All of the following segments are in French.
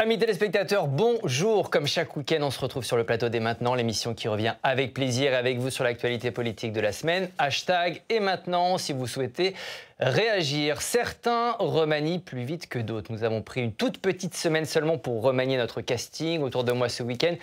Amis téléspectateurs, bonjour. Comme chaque week-end, on se retrouve sur le plateau dès maintenant, l'émission qui revient avec plaisir avec vous sur l'actualité politique de la semaine. Hashtag et maintenant, si vous souhaitez réagir. Certains remanient plus vite que d'autres. Nous avons pris une toute petite semaine seulement pour remanier notre casting. Autour de moi ce week-end,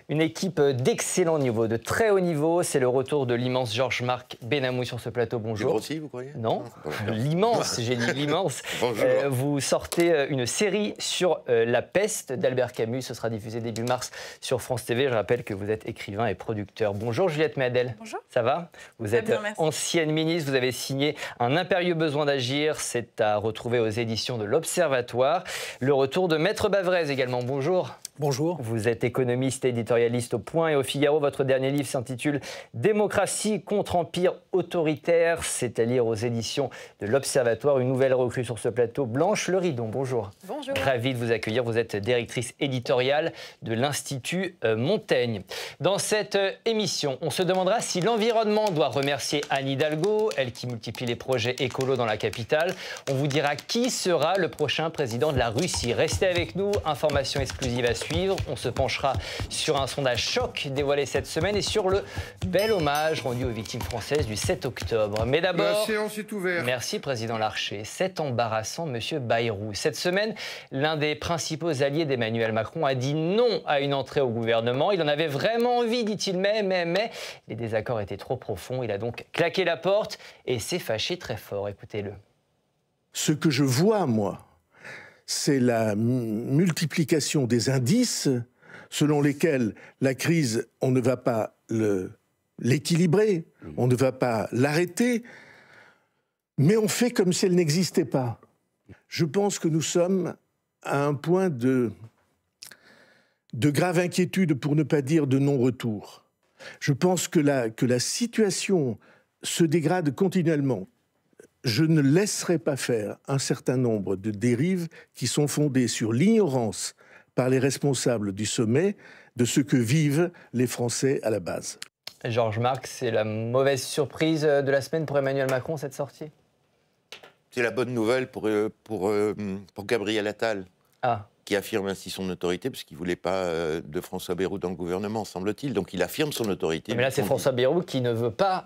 une équipe d'excellent niveau, de très haut niveau. C'est le retour de l'immense Georges-Marc Benamou sur ce plateau. Bonjour. Grossi, vous croyez? Non, l'immense, j'ai dit l'immense. Bonjour. Vous sortez une série sur la peste d'Albert Camus. Ce sera diffusé début mars sur France TV. Je rappelle que vous êtes écrivain et producteur. Bonjour Juliette Méadel. Bonjour. Ça va? Vous êtes ancienne ministre, vous avez signé un impérieux besoin d'agir. C'est à retrouver aux éditions de l'Observatoire. Le retour de Maître Bavrez également. Bonjour. Bonjour. Vous êtes économiste et éditorialiste au Point et au Figaro. Votre dernier livre s'intitule « Démocratie contre empire autoritaire ». C'est à lire aux éditions de l'Observatoire. Une nouvelle recrue sur ce plateau, Blanche Leridon. Bonjour. Bonjour. Ravi de vous accueillir. Vous êtes directrice éditoriale de l'Institut Montaigne. Dans cette émission, on se demandera si l'environnement doit remercier Anne Hidalgo, elle qui multiplie les projets écolos dans la capitale. On vous dira qui sera le prochain président de la Russie. Restez avec nous, information exclusive à suivre. On se penchera sur un sondage choc dévoilé cette semaine et sur le bel hommage rendu aux victimes françaises du 7 octobre. Mais d'abord, la séance est ouverte. Merci Président Larcher. C'est embarrassant, Monsieur Bayrou. Cette semaine, l'un des principaux alliés d'Emmanuel Macron a dit non à une entrée au gouvernement. Il en avait vraiment envie, dit-il, mais les désaccords étaient trop profonds. Il a donc claqué la porte et s'est fâché très fort. Écoutez-le. Ce que je vois, moi, c'est la multiplication des indices selon lesquels la crise, on ne va pas l'équilibrer, on ne va pas l'arrêter, mais on fait comme si elle n'existait pas. Je pense que nous sommes à un point de grave inquiétude, pour ne pas dire de non-retour. Je pense que la situation se dégrade continuellement. Je ne laisserai pas faire un certain nombre de dérives qui sont fondées sur l'ignorance par les responsables du sommet de ce que vivent les Français à la base. Georges-Marc, c'est la mauvaise surprise de la semaine pour Emmanuel Macron, cette sortie? C'est la bonne nouvelle pour Gabriel Attal, qui affirme ainsi son autorité, puisqu'il ne voulait pas de François Bayrou dans le gouvernement, semble-t-il. Donc il affirme son autorité. Mais là, c'est François Bayrou qui ne veut pas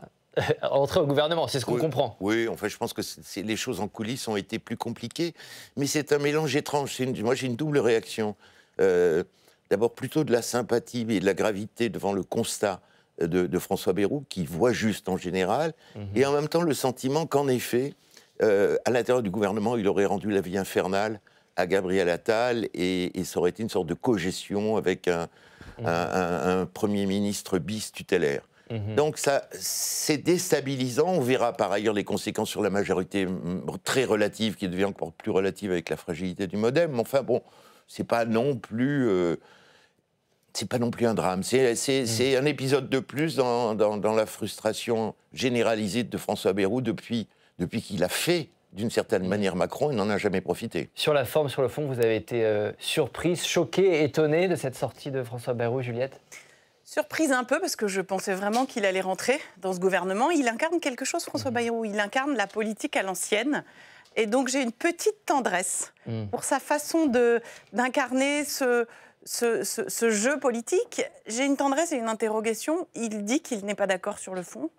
entrer au gouvernement, c'est ce qu'on comprend. Oui, en fait, je pense que les choses en coulisses ont été plus compliquées, mais c'est un mélange étrange. Moi, j'ai une double réaction. D'abord, plutôt de la sympathie et de la gravité devant le constat de François Bayrou, qui voit juste en général, et en même temps le sentiment qu'en effet, à l'intérieur du gouvernement, il aurait rendu la vie infernale à Gabriel Attal, et ça aurait été une sorte de cogestion avec un Premier ministre bis tutélaire. Donc ça, c'est déstabilisant. On verra par ailleurs les conséquences sur la majorité très relative, qui devient encore plus relative avec la fragilité du MoDem. Mais enfin bon, c'est pas non plus un drame. C'est un épisode de plus dans la frustration généralisée de François Bayrou depuis qu'il a fait d'une certaine manière Macron, il n'en a jamais profité. Sur la forme, sur le fond, vous avez été surprise, choquée, étonnée de cette sortie de François Bayrou, Juliette? Surprise un peu, parce que je pensais vraiment qu'il allait rentrer dans ce gouvernement. Il incarne quelque chose, François Bayrou. Il incarne la politique à l'ancienne. Et donc j'ai une petite tendresse pour sa façon d'incarner ce jeu politique. J'ai une tendresse et une interrogation. Il dit qu'il n'est pas d'accord sur le fond.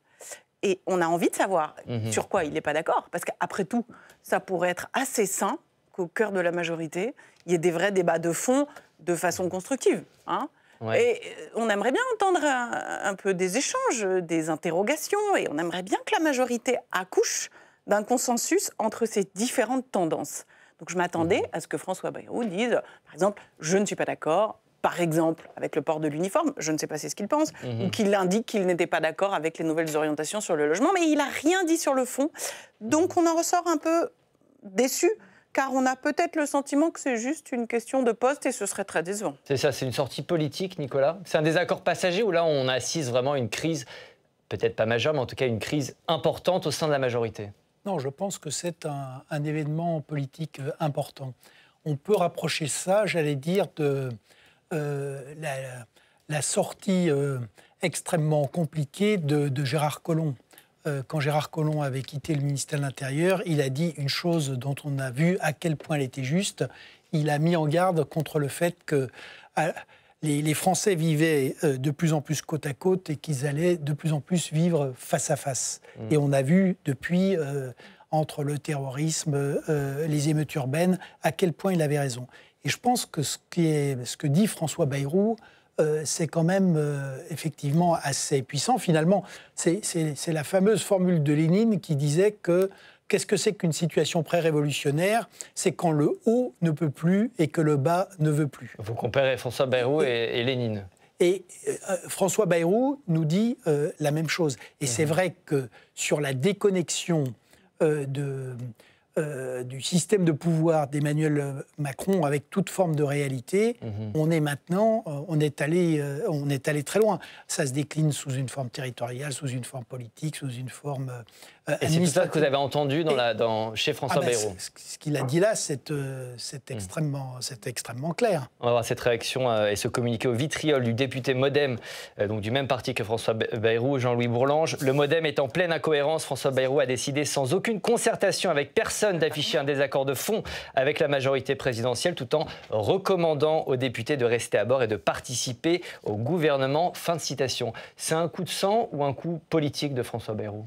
Et on a envie de savoir sur quoi il n'est pas d'accord. Parce qu'après tout, ça pourrait être assez sain qu'au cœur de la majorité, il y ait des vrais débats de fond de façon constructive, hein. Ouais. Et on aimerait bien entendre un peu des échanges, des interrogations, et on aimerait bien que la majorité accouche d'un consensus entre ces différentes tendances. Donc je m'attendais à ce que François Bayrou dise, par exemple, je ne suis pas d'accord, par exemple, avec le port de l'uniforme, je ne sais pas c'est ce qu'il pense, ou qu'il indique qu'il n'était pas d'accord avec les nouvelles orientations sur le logement, mais il n'a rien dit sur le fond. Donc on en ressort un peu déçu, car on a peut-être le sentiment que c'est juste une question de poste et ce serait très décevant. C'est ça, c'est une sortie politique, Nicolas? C'est un désaccord passager ou là on assiste vraiment à une crise, peut-être pas majeure, mais en tout cas une crise importante au sein de la majorité? Non, je pense que c'est un événement politique important. On peut rapprocher ça, j'allais dire, de la sortie extrêmement compliquée de Gérard Collomb. Quand Gérard Collomb avait quitté le ministère de l'Intérieur, il a dit une chose dont on a vu à quel point elle était juste. il a mis en garde contre le fait que les Français vivaient de plus en plus côte à côte et qu'ils allaient de plus en plus vivre face à face. Et on a vu depuis, entre le terrorisme, les émeutes urbaines, à quel point il avait raison. Et je pense que ce que dit François Bayrou, c'est quand même effectivement assez puissant. Finalement, c'est la fameuse formule de Lénine qui disait que qu'est-ce que c'est qu'une situation pré-révolutionnaire? C'est quand le haut ne peut plus et que le bas ne veut plus. Vous comparez François Bayrou et Lénine. Et François Bayrou nous dit la même chose. Et c'est vrai que sur la déconnexion du système de pouvoir d'Emmanuel Macron avec toute forme de réalité, on est maintenant, on est allé très loin. Ça se décline sous une forme territoriale, sous une forme politique, sous une forme et c'est tout ça que vous avez entendu chez François Bayrou. Ce qu'il a dit là, c'est extrêmement clair. On va voir cette réaction et ce communiqué au vitriol du député MoDem, donc du même parti que François Bayrou, Jean-Louis Bourlanges. Le MoDem est en pleine incohérence. François Bayrou a décidé sans aucune concertation avec personne d'afficher un désaccord de fond avec la majorité présidentielle, tout en recommandant aux députés de rester à bord et de participer au gouvernement. Fin de citation. C'est un coup de sang ou un coup politique de François Bayrou?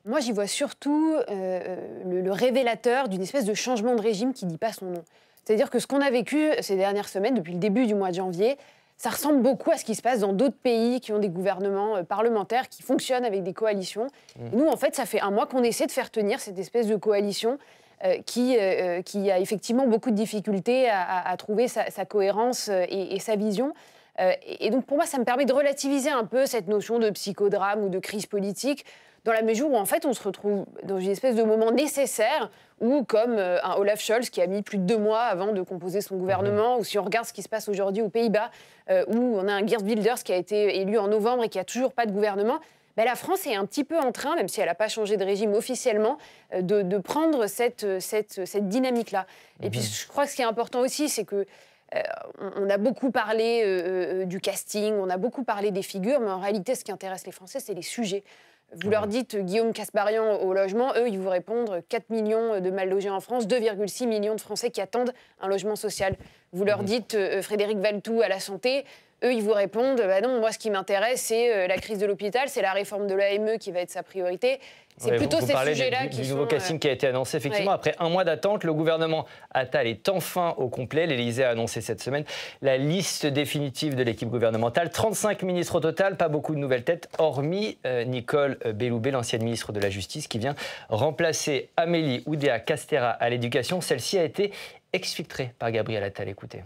Moi, j'y vois surtout le révélateur d'une espèce de changement de régime qui ne dit pas son nom. C'est-à-dire que ce qu'on a vécu ces dernières semaines, depuis le début du mois de janvier, ça ressemble beaucoup à ce qui se passe dans d'autres pays qui ont des gouvernements parlementaires qui fonctionnent avec des coalitions. Et nous, en fait, ça fait un mois qu'on essaie de faire tenir cette espèce de coalition qui a effectivement beaucoup de difficultés à trouver sa cohérence et sa vision. Et donc, pour moi, ça me permet de relativiser un peu cette notion de psychodrame ou de crise politique, dans la mesure où, en fait, on se retrouve dans une espèce de moment nécessaire où, comme un Olaf Scholz qui a mis plus de 2 mois avant de composer son gouvernement, ou si on regarde ce qui se passe aujourd'hui aux Pays-Bas, où on a un Geert Wilders qui a été élu en novembre et qui n'a toujours pas de gouvernement, ben, la France est un petit peu en train, même si elle n'a pas changé de régime officiellement, de prendre cette dynamique-là. Et puis, je crois que ce qui est important aussi, c'est que on a beaucoup parlé du casting, on a beaucoup parlé des figures, mais en réalité, ce qui intéresse les Français, c'est les sujets. Vous leur dites Guillaume Kasbarian au logement, eux, ils vous répondent 4 millions de mal logés en France, 2,6 millions de Français qui attendent un logement social. Vous leur dites Frédéric Valletoux à la santé, eux, ils vous répondent bah non, moi, ce qui m'intéresse, c'est la crise de l'hôpital, c'est la réforme de l'AME qui va être sa priorité. C'est plutôt ces sujets-là qui sont... Du nouveau casting qui a été annoncé, effectivement. Ouais. Après un mois d'attente, le gouvernement Attal est enfin au complet. L'Élysée a annoncé cette semaine la liste définitive de l'équipe gouvernementale. 35 ministres au total, pas beaucoup de nouvelles têtes, hormis Nicole Belloubet, l'ancienne ministre de la Justice, qui vient remplacer Amélie Oudéa-Castéra à l'éducation. Celle-ci a été exfiltrée par Gabriel Attal. Écoutez.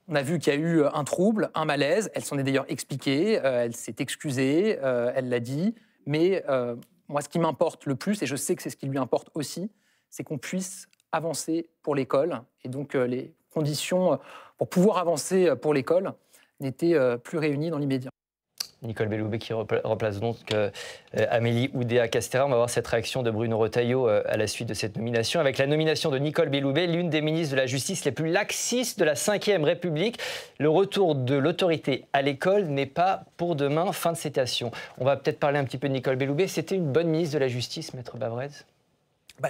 On a vu qu'il y a eu un trouble, un malaise. Elle s'en est d'ailleurs expliquée, elle s'est excusée, elle l'a dit. Mais moi, ce qui m'importe le plus, et je sais que c'est ce qui lui importe aussi, c'est qu'on puisse avancer pour l'école. Et donc, les conditions pour pouvoir avancer pour l'école n'étaient plus réunies dans l'immédiat. Nicole Belloubet qui remplace donc Amélie Oudéa-Castéra. On va voir cette réaction de Bruno Retailleau à la suite de cette nomination. Avec la nomination de Nicole Belloubet, l'une des ministres de la Justice les plus laxistes de la Ve République, le retour de l'autorité à l'école n'est pas pour demain. Fin de citation. On va peut-être parler un petit peu de Nicole Belloubet. C'était une bonne ministre de la Justice, Maître Bavrez ?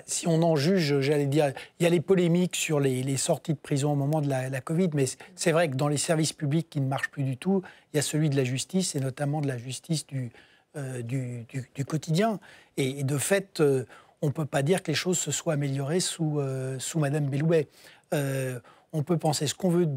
Si on en juge, j'allais dire, il y a les polémiques sur les sorties de prison au moment de la Covid, mais c'est vrai que dans les services publics qui ne marchent plus du tout, il y a celui de la justice, et notamment de la justice du quotidien. Et de fait, on ne peut pas dire que les choses se soient améliorées sous Madame Belloubet. On peut penser ce qu'on veut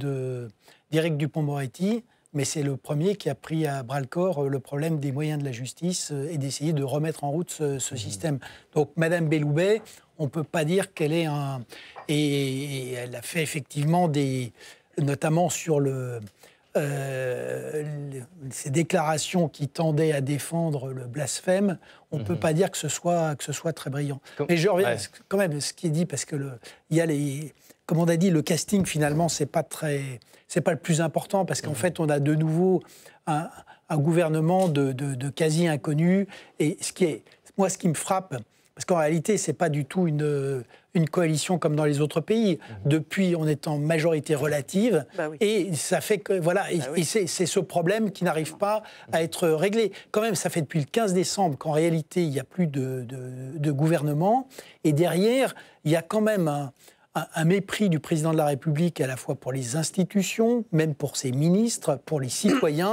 d'Éric Dupond-Moretti, mais c'est le premier qui a pris à bras-le-corps le problème des moyens de la justice et d'essayer de remettre en route ce système. Donc, Madame Belloubet, on ne peut pas dire qu'elle est un... Et elle a fait effectivement notamment sur ces déclarations qui tendaient à défendre le blasphème, on ne peut pas dire que ce soit très brillant. Mais je reviens quand même à ce qui est dit, parce que il y a comme on a dit, le casting, finalement, c'est pas le plus important, parce qu'en fait, on a de nouveau un gouvernement de quasi-inconnus. Et ce qui me frappe, parce qu'en réalité, c'est pas du tout une coalition comme dans les autres pays. Depuis, on est en majorité relative, et ça fait que, voilà, et c'est ce problème qui n'arrive pas à être réglé. Quand même, ça fait depuis le 15 décembre qu'en réalité, il n'y a plus de gouvernement, et derrière, il y a quand même un mépris du président de la République à la fois pour les institutions, même pour ses ministres, pour les citoyens,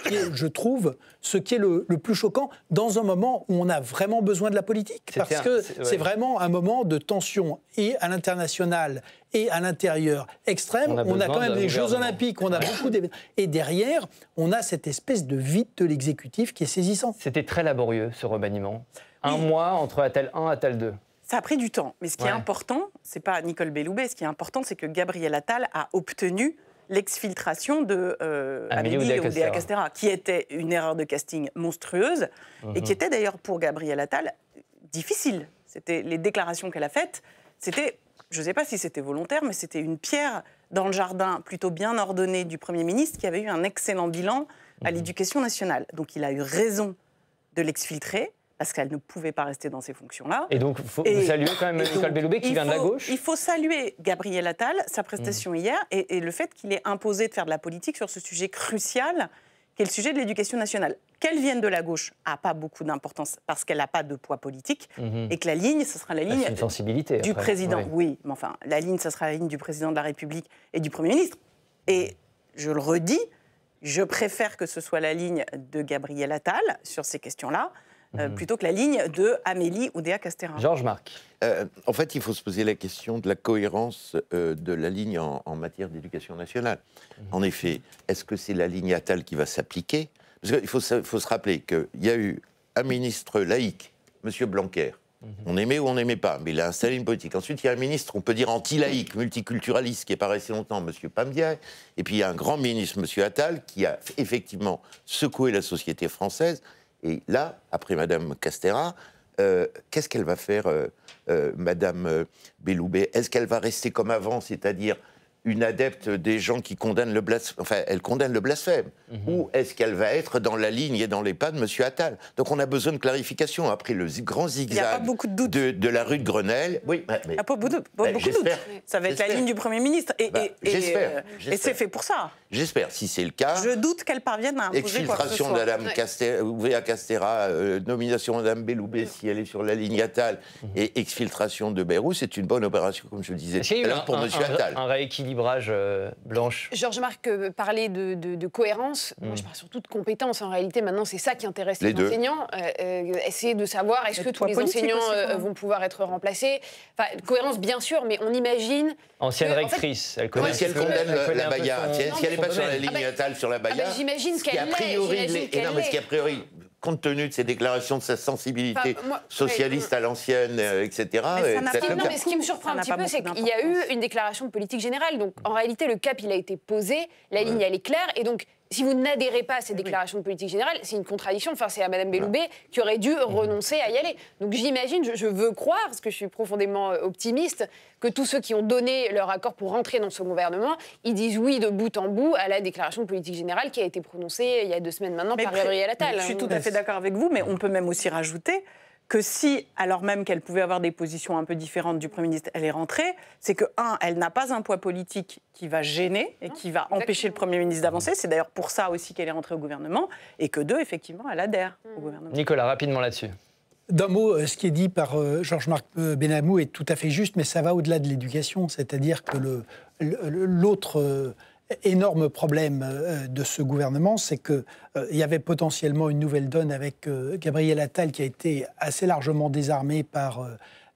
qui est, je trouve, ce qui est le plus choquant dans un moment où on a vraiment besoin de la politique. Parce que c'est vraiment un moment de tension, et à l'international et à l'intérieur extrême. On a quand même les Jeux Olympiques, on a beaucoup d'événements. Et derrière, on a cette espèce de vide de l'exécutif qui est saisissant. C'était très laborieux, ce remaniement. Un mois entre Attal 1 et Attal 2. Ça a pris du temps. Mais ce qui est important, c'est pas Nicole Belloubet, ce qui est important, c'est que Gabriel Attal a obtenu l'exfiltration de Amélie Oudéa-Castéra, qui était une erreur de casting monstrueuse et qui était d'ailleurs pour Gabriel Attal difficile. C'était les déclarations qu'elle a faites, c'était, je ne sais pas si c'était volontaire, mais c'était une pierre dans le jardin plutôt bien ordonné du Premier ministre qui avait eu un excellent bilan à l'Éducation nationale. Donc il a eu raison de l'exfiltrer, parce qu'elle ne pouvait pas rester dans ces fonctions-là. Et donc, vous saluez quand même Nicole Belloubet qui vient de la gauche. Il faut saluer Gabriel Attal, sa prestation hier, et le fait qu'il ait imposé de faire de la politique sur ce sujet crucial, qui est le sujet de l'éducation nationale. Qu'elle vienne de la gauche n'a pas beaucoup d'importance, parce qu'elle n'a pas de poids politique, et que la ligne, ce sera la ligne une sensibilité, du président. Oui, mais enfin, la ligne, ce sera la ligne du président de la République et du Premier ministre. Et je le redis, je préfère que ce soit la ligne de Gabriel Attal sur ces questions-là, plutôt que la ligne de Amélie Oudéa-Castéra. Georges Marc. En fait, il faut se poser la question de la cohérence de la ligne en matière d'éducation nationale. En effet, est-ce que c'est la ligne Attal qui va s'appliquer? Parce qu'il faut se rappeler qu'il y a eu un ministre laïque, M. Blanquer. On aimait ou on n'aimait pas, mais il a installé une politique. Ensuite, il y a un ministre, on peut dire anti-laïque, multiculturaliste, qui est pas resté longtemps, M. Pamdiaye. Et puis, il y a un grand ministre, M. Attal, qui a effectivement secoué la société française. Et là, après Mme Castéra, qu'est-ce qu'elle va faire, Mme Belloubet? Est-ce qu'elle va rester comme avant, c'est-à-dire une adepte des gens qui condamnent le blasphème, enfin, elle condamne le blasphème, ou est-ce qu'elle va être dans la ligne et dans les pas de M. Attal? Donc on a besoin de clarification. Après le grand zigzag de la rue de Grenelle... Oui, mais il n'y a pas beaucoup de doutes. Ça va être la ligne du Premier ministre. J'espère. Et c'est fait pour ça. J'espère, si c'est le cas. Je doute qu'elle parvienne à imposer quoi que ce soit. Exfiltration de Mme Oudéa-Castéra, nomination de Mme Belloubet si elle est sur la ligne Attal, et exfiltration de Bayrou, c'est une bonne opération, comme je le disais tout à l'heure, pour M. Attal. Un rééquilibrage, Blanche. Georges Marc parlait de cohérence. Moi, je parle surtout de compétences. En réalité, maintenant, c'est ça qui intéresse les enseignants. Essayer de savoir est-ce que tous les enseignants vont pouvoir être remplacés. Enfin, cohérence, bien sûr, mais on imagine... Ancienne rectrice, elle connaît. Si elle condamne la Baïa, si elle n'est pas sur la ligne Attal, sur la Baïa, j'imagine qu'elle l'est. Non, mais ce qui a priori, compte tenu de ses déclarations, de sa sensibilité socialiste à l'ancienne, etc. Mais ce qui me surprend un petit peu, c'est qu'il y a eu une déclaration de politique générale. Donc, en réalité, le cap, il a été posé, la ligne, elle est claire. Et donc, si vous n'adhérez pas à cette déclaration de politique générale, c'est une contradiction. Enfin, c'est à Mme Belloubet qui aurait dû renoncer à y aller. Donc, j'imagine, je veux croire, parce que je suis profondément optimiste, que tous ceux qui ont donné leur accord pour rentrer dans ce gouvernement, ils disent oui de bout en bout à la déclaration de politique générale qui a été prononcée il y a 2 semaines maintenant par Gabriel Attal. Je suis tout à fait d'accord avec vous, mais on peut même aussi rajouter que si, alors même qu'elle pouvait avoir des positions un peu différentes du Premier ministre, elle est rentrée, c'est que, elle n'a pas un poids politique qui va gêner et qui va empêcher le Premier ministre d'avancer. C'est d'ailleurs pour ça aussi qu'elle est rentrée au gouvernement. Et que 2, effectivement, elle adhère au gouvernement. Nicolas, rapidement là-dessus. D'un mot, ce qui est dit par Georges-Marc Benamou est tout à fait juste, mais ça va au-delà de l'éducation. C'est-à-dire que l'autre énorme problème de ce gouvernement, c'est qu'il y avait potentiellement une nouvelle donne avec Gabriel Attal qui a été assez largement désarmé par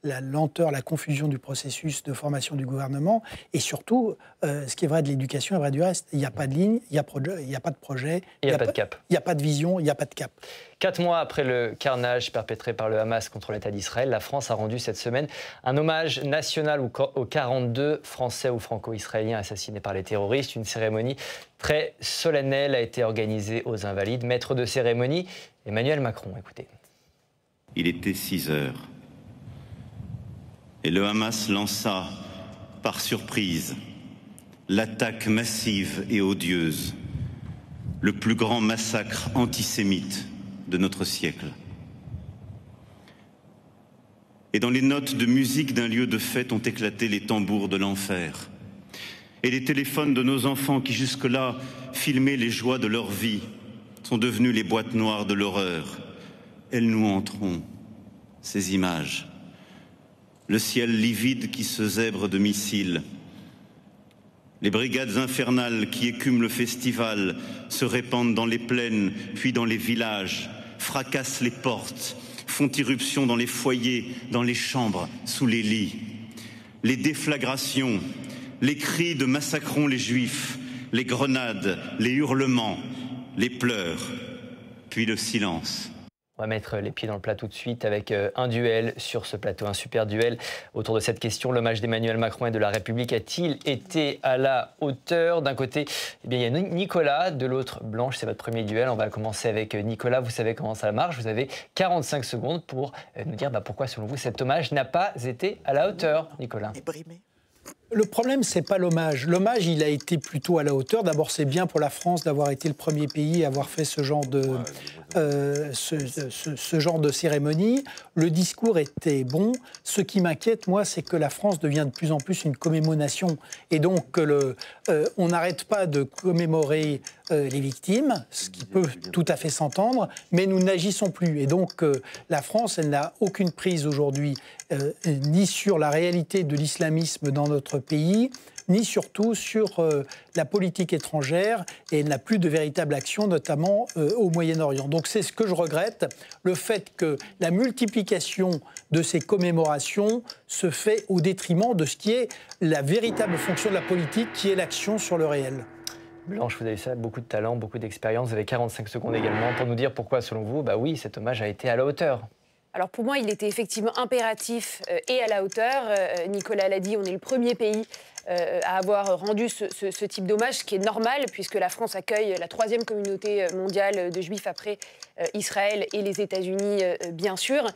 la lenteur, la confusion du processus de formation du gouvernement. Et surtout, ce qui est vrai de l'éducation est vrai du reste. Il n'y a pas de ligne, il n'y a pas de projet. Il n'y a pas de cap. Il n'y a pas de vision, il n'y a pas de cap. 4 mois après le carnage perpétré par le Hamas contre l'État d'Israël, la France a rendu cette semaine un hommage national aux 42 Français ou Franco-Israéliens assassinés par les terroristes. Une cérémonie très solennelle a été organisée aux Invalides. Maître de cérémonie, Emmanuel Macron. Écoutez. Il était 6 heures. Et le Hamas lança, par surprise, l'attaque massive et odieuse, le plus grand massacre antisémite de notre siècle. Et dans les notes de musique d'un lieu de fête ont éclaté les tambours de l'enfer. Et les téléphones de nos enfants qui jusque-là filmaient les joies de leur vie sont devenus les boîtes noires de l'horreur. Elles nous hanteront, ces images. le ciel livide qui se zèbre de missiles. Les brigades infernales qui écument le festival se répandent dans les plaines, puis dans les villages, fracassent les portes, font irruption dans les foyers, dans les chambres, sous les lits. Les déflagrations, les cris de « massacrons les Juifs », les grenades, les hurlements, les pleurs, puis le silence. On va mettre les pieds dans le plat tout de suite avec un duel sur ce plateau, un super duel autour de cette question. L'hommage d'Emmanuel Macron et de la République a-t-il été à la hauteur? D'un côté, eh bien, il y a Nicolas, de l'autre Blanche, c'est votre premier duel. On va commencer avec Nicolas, vous savez comment ça marche. Vous avez 45 secondes pour nous dire pourquoi, selon vous, cet hommage n'a pas été à la hauteur, Nicolas. Le problème, c'est pas l'hommage. L'hommage, il a été plutôt à la hauteur. D'abord, c'est bien pour la France d'avoir été le premier pays à avoir fait ce genre de cérémonie. Le discours était bon. Ce qui m'inquiète, moi, c'est que la France devient de plus en plus une commémoration. Et donc, on n'arrête pas de commémorer les victimes, ce qui peut tout à fait s'entendre, mais nous n'agissons plus. Et donc, la France, elle n'a aucune prise aujourd'hui, ni sur la réalité de l'islamisme dans notre pays, ni surtout sur la politique étrangère, et elle n'a plus de véritable action, notamment au Moyen-Orient. Donc c'est ce que je regrette, le fait que la multiplication de ces commémorations se fait au détriment de ce qui est la véritable fonction de la politique, qui est l'action sur le réel. Blanche, vous avez ça, beaucoup de talent, beaucoup d'expérience, vous avez 45 secondes également pour nous dire pourquoi, selon vous, oui, cet hommage a été à la hauteur. Alors pour moi, il était effectivement impératif et à la hauteur. Nicolas l'a dit, on est le premier pays à avoir rendu ce type d'hommage, ce qui est normal puisque la France accueille la 3e communauté mondiale de Juifs après Israël et les États-Unis, bien sûr.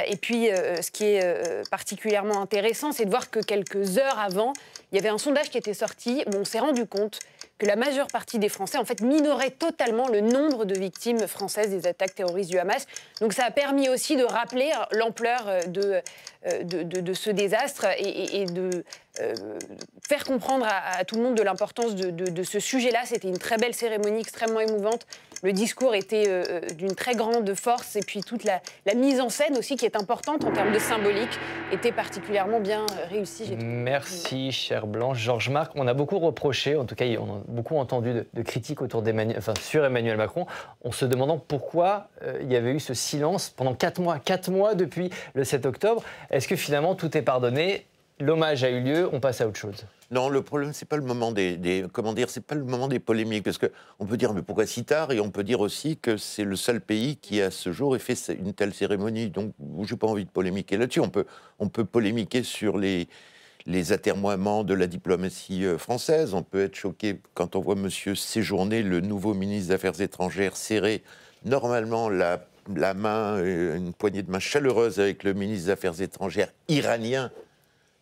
Et puis, ce qui est particulièrement intéressant, c'est de voir que quelques heures avant, il y avait un sondage qui était sorti où on s'est rendu compte que la majeure partie des Français, en fait, minorait totalement le nombre de victimes françaises des attaques terroristes du Hamas. Donc ça a permis aussi de rappeler l'ampleur de ce désastre et de faire comprendre à tout le monde de l'importance de ce sujet-là. C'était une très belle cérémonie, extrêmement émouvante. Le discours était d'une très grande force et puis toute la mise en scène aussi, qui est importante en termes de symbolique, était particulièrement bien réussie. Merci, chère Blanche. Georges Marc, on a beaucoup reproché, en tout cas on a beaucoup entendu de critiques sur Emmanuel Macron, en se demandant pourquoi il y avait eu ce silence pendant 4 mois. 4 mois depuis le 7 octobre. Est-ce que finalement tout est pardonné? L'hommage a eu lieu, on passe à autre chose. Non, le problème, c'est pas le moment c'est pas le moment des polémiques, parce qu'on peut dire mais pourquoi si tard, et on peut dire aussi que c'est le seul pays qui à ce jour ait fait une telle cérémonie. Donc, j'ai pas envie de polémiquer là-dessus. On peut polémiquer sur les atermoiements de la diplomatie française. On peut être choqué quand on voit Monsieur Séjourné, le nouveau ministre des Affaires étrangères, serrer normalement la main, une poignée de main chaleureuse avec le ministre des Affaires étrangères iranien,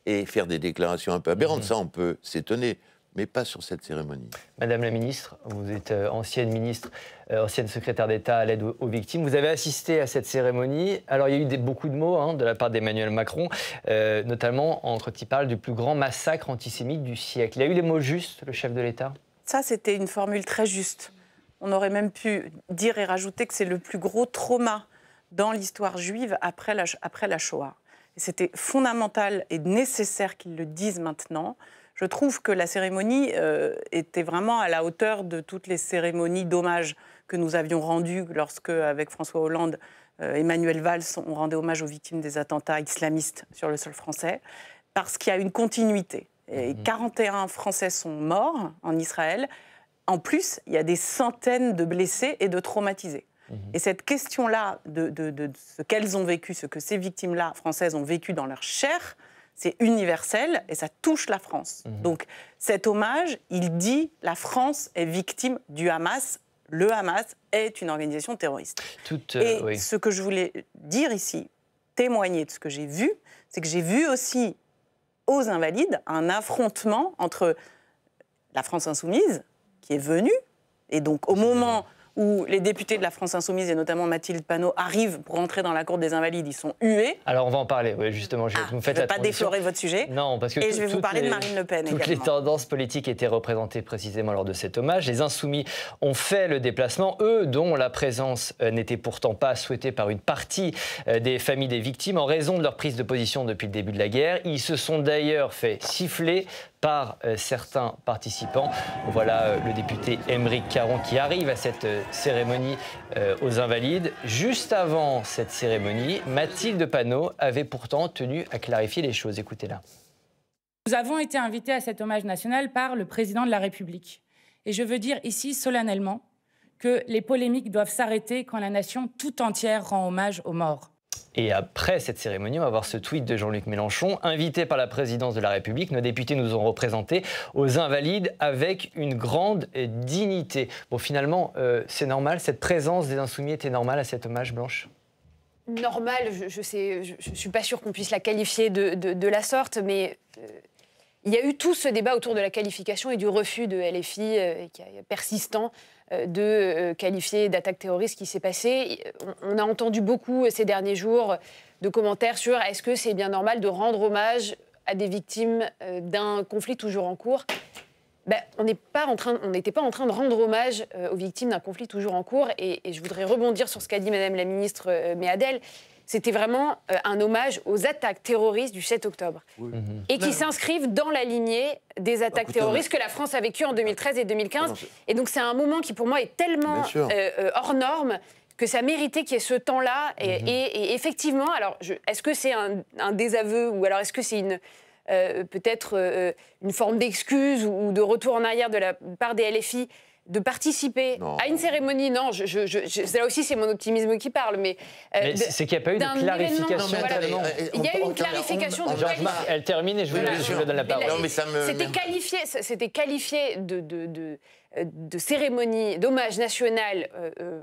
et faire des déclarations un peu aberrantes. Ça, on peut s'étonner, mais pas sur cette cérémonie. Madame la ministre, vous êtes ancienne ministre, ancienne secrétaire d'État à l'aide aux victimes. Vous avez assisté à cette cérémonie. Alors, il y a eu beaucoup de mots de la part d'Emmanuel Macron, notamment quand il parle du plus grand massacre antisémite du siècle. Il a eu les mots justes, le chef de l'État? Ça, c'était une formule très juste. On aurait même pu dire et rajouter que c'est le plus gros trauma dans l'histoire juive après la Shoah. C'était fondamental et nécessaire qu'ils le disent maintenant. Je trouve que la cérémonie était vraiment à la hauteur de toutes les cérémonies d'hommage que nous avions rendues lorsque, avec François Hollande, Emmanuel Valls, on rendait hommage aux victimes des attentats islamistes sur le sol français, parce qu'il y a une continuité. Et 41 Français sont morts en Israël. En plus, il y a des centaines de blessés et de traumatisés. Et cette question-là de ce qu'elles ont vécu, ce que ces victimes-là françaises ont vécu dans leur chair, c'est universel et ça touche la France. Donc cet hommage, il dit la France est victime du Hamas. Le Hamas est une organisation terroriste. Ce que je voulais dire ici, témoigner de ce que j'ai vu, c'est que j'ai vu aussi aux Invalides un affrontement entre la France insoumise, qui est venue, et donc au moment où les députés de la France Insoumise, et notamment Mathilde Panot, arrivent pour rentrer dans la cour des Invalides, ils sont hués. Alors on va en parler, oui, justement. Vous me faites je ne vais la pas transition. déflorer votre sujet. Non, parce que et je vais vous parler de Marine Le Pen également. Toutes les tendances politiques étaient représentées précisément lors de cet hommage. Les Insoumis ont fait le déplacement, eux dont la présence n'était pourtant pas souhaitée par une partie des familles des victimes en raison de leur prise de position depuis le début de la guerre. Ils se sont d'ailleurs fait siffler par certains participants. Voilà le député Aymeric Caron qui arrive à cette cérémonie aux Invalides. Juste avant cette cérémonie, Mathilde Panot avait pourtant tenu à clarifier les choses. Écoutez-la. Nous avons été invités à cet hommage national par le président de la République. Et je veux dire ici solennellement que les polémiques doivent s'arrêter quand la nation tout entière rend hommage aux morts. Et après cette cérémonie, on va voir ce tweet de Jean-Luc Mélenchon. Invité par la présidence de la République, nos députés nous ont représentés aux Invalides avec une grande dignité. Bon, finalement, c'est normal, cette présence des Insoumis était normale à cet hommage, Blanche ? Normal, je suis pas sûre qu'on puisse la qualifier de la sorte, mais il y a eu tout ce débat autour de la qualification et du refus de LFI qui est persistant de qualifier d'attaque terroriste qui s'est passé. On a entendu beaucoup ces derniers jours de commentaires sur est-ce que c'est bien normal de rendre hommage à des victimes d'un conflit toujours en cours. On n'était pas en train de rendre hommage aux victimes d'un conflit toujours en cours. Et je voudrais rebondir sur ce qu'a dit Madame la ministre Méadel. C'était vraiment un hommage aux attaques terroristes du 7 octobre. Oui. Et qui s'inscrivent dans la lignée des attaques terroristes que la France a vécues en 2013 et 2015. Et donc c'est un moment qui, pour moi, est tellement hors norme que ça méritait qu'il y ait ce temps-là. Et effectivement, alors, est-ce que c'est un désaveu ou alors est-ce que c'est peut-être une forme d'excuse ou de retour en arrière de la part des LFI de participer à une cérémonie? Non, là aussi c'est mon optimisme qui parle, mais c'est qu'il n'y a pas eu de clarification. Il y a eu une clarification de qualification. Elle termine et je vous donne la parole. C'était qualifié de cérémonie d'hommage national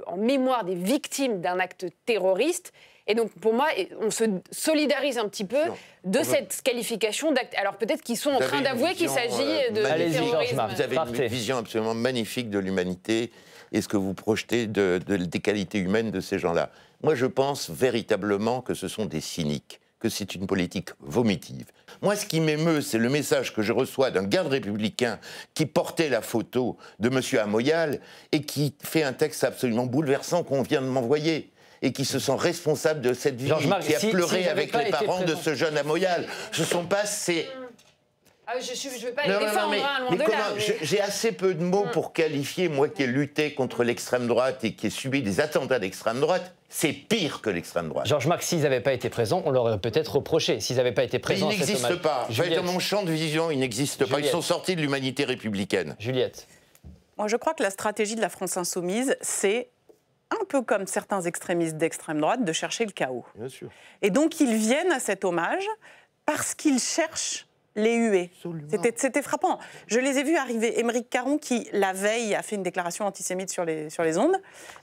en mémoire des victimes d'un acte terroriste. Et donc, pour moi, on se solidarise un petit peu de cette qualification d'acte. Alors, peut-être qu'ils sont en train d'avouer qu'il s'agit de terrorisme. Vous avez une vision absolument magnifique de l'humanité et ce que vous projetez des qualités humaines de ces gens-là. Moi, je pense véritablement que ce sont des cyniques, que c'est une politique vomitive. Moi, ce qui m'émeut, c'est le message que je reçois d'un garde républicain qui portait la photo de M. Amoyal et qui fait un texte absolument bouleversant qu'on vient de m'envoyer. Et qui se sent responsable de cette vie, qui a pleuré avec les parents de ce jeune Amoyal. Ce ne sont pas ces... je ne veux pas les défendre, loin de là. J'ai assez peu de mots pour qualifier, moi qui ai lutté contre l'extrême droite et qui ai subi des attentats d'extrême droite, c'est pire que l'extrême droite. Georges Marc, s'ils n'avaient pas été présents, on leur aurait peut-être reproché. S'ils n'avaient pas été présents... Ils n'existent pas. Dans mon champ de vision, ils n'existent pas. Ils sont sortis de l'humanité républicaine. Juliette. Moi, je crois que la stratégie de la France Insoumise, c'est un peu comme certains extrémistes d'extrême droite, de chercher le chaos. Bien sûr. Et donc, ils viennent à cet hommage parce qu'ils cherchent les huées. C'était frappant. Je les ai vus arriver. Aymeric Caron, qui, la veille, a fait une déclaration antisémite sur les ondes.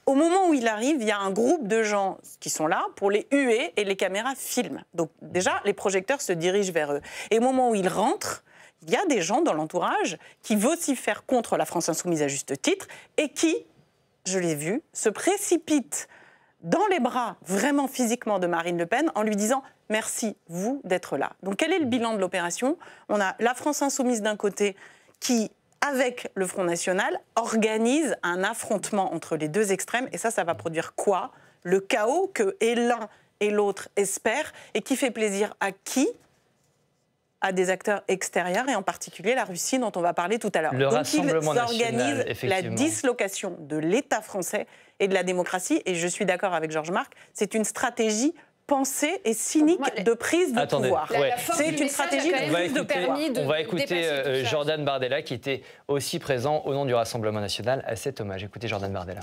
Au moment où il arrive, il y a un groupe de gens qui sont là pour les huer et les caméras filment. Donc, déjà, les projecteurs se dirigent vers eux. Et au moment où ils rentrent, il y a des gens dans l'entourage qui vocifèrent contre la France Insoumise à juste titre et qui, je l'ai vu, se précipite dans les bras, vraiment physiquement, de Marine Le Pen en lui disant « Merci, vous, d'être là ». Donc quel est le bilan de l'opération? On a la France Insoumise d'un côté qui, avec le Front National, organise un affrontement entre les deux extrêmes. Et ça va produire quoi? Le chaos que et l'un et l'autre espèrent et qui fait plaisir à qui? À des acteurs extérieurs et en particulier la Russie dont on va parler tout à l'heure. Donc ils organisent la dislocation de l'État français et de la démocratie. Et je suis d'accord avec Georges Marc, c'est une stratégie pensée et cynique de prise de pouvoir. C'est une stratégie de prise de pouvoir. On va écouter Jordan Bardella qui était aussi présent au nom du Rassemblement national à cet hommage. Écoutez Jordan Bardella.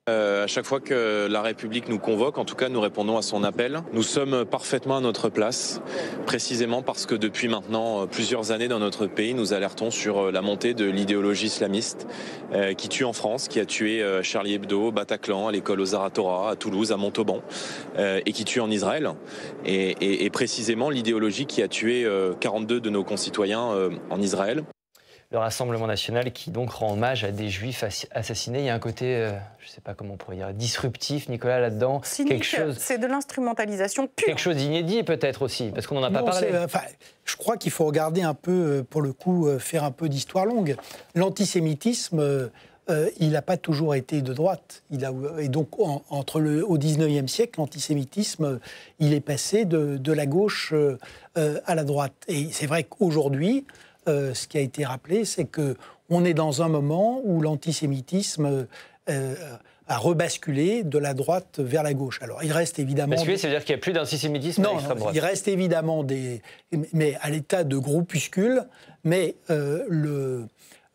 À chaque fois que la République nous convoque, en tout cas, nous répondons à son appel. Nous sommes parfaitement à notre place, précisément parce que depuis maintenant plusieurs années dans notre pays, nous alertons sur la montée de l'idéologie islamiste qui tue en France, qui a tué Charlie Hebdo, Bataclan, à l'école aux Zaratora, à Toulouse, à Montauban, et qui tue en Israël. Et précisément l'idéologie qui a tué 42 de nos concitoyens en Israël. Le Rassemblement national qui donc rend hommage à des juifs assassinés. Il y a un côté, je ne sais pas comment on pourrait dire, disruptif, Nicolas, là-dedans. Cynique, c'est de l'instrumentalisation pure. Quelque chose d'inédit peut-être aussi, parce qu'on n'en a pas parlé. Je crois qu'il faut regarder un peu, pour le coup, faire un peu d'histoire longue. L'antisémitisme, il n'a pas toujours été de droite. Et donc, au XIXe siècle, l'antisémitisme, il est passé de la gauche à la droite. Et c'est vrai qu'aujourd'hui, ce qui a été rappelé, c'est qu'on est dans un moment où l'antisémitisme a rebasculé de la droite vers la gauche. Alors, il reste évidemment... Basculer, ça veut dire qu'il n'y a plus d'antisémitisme à l'extrême droite. Il reste évidemment mais à l'état de groupuscule, mais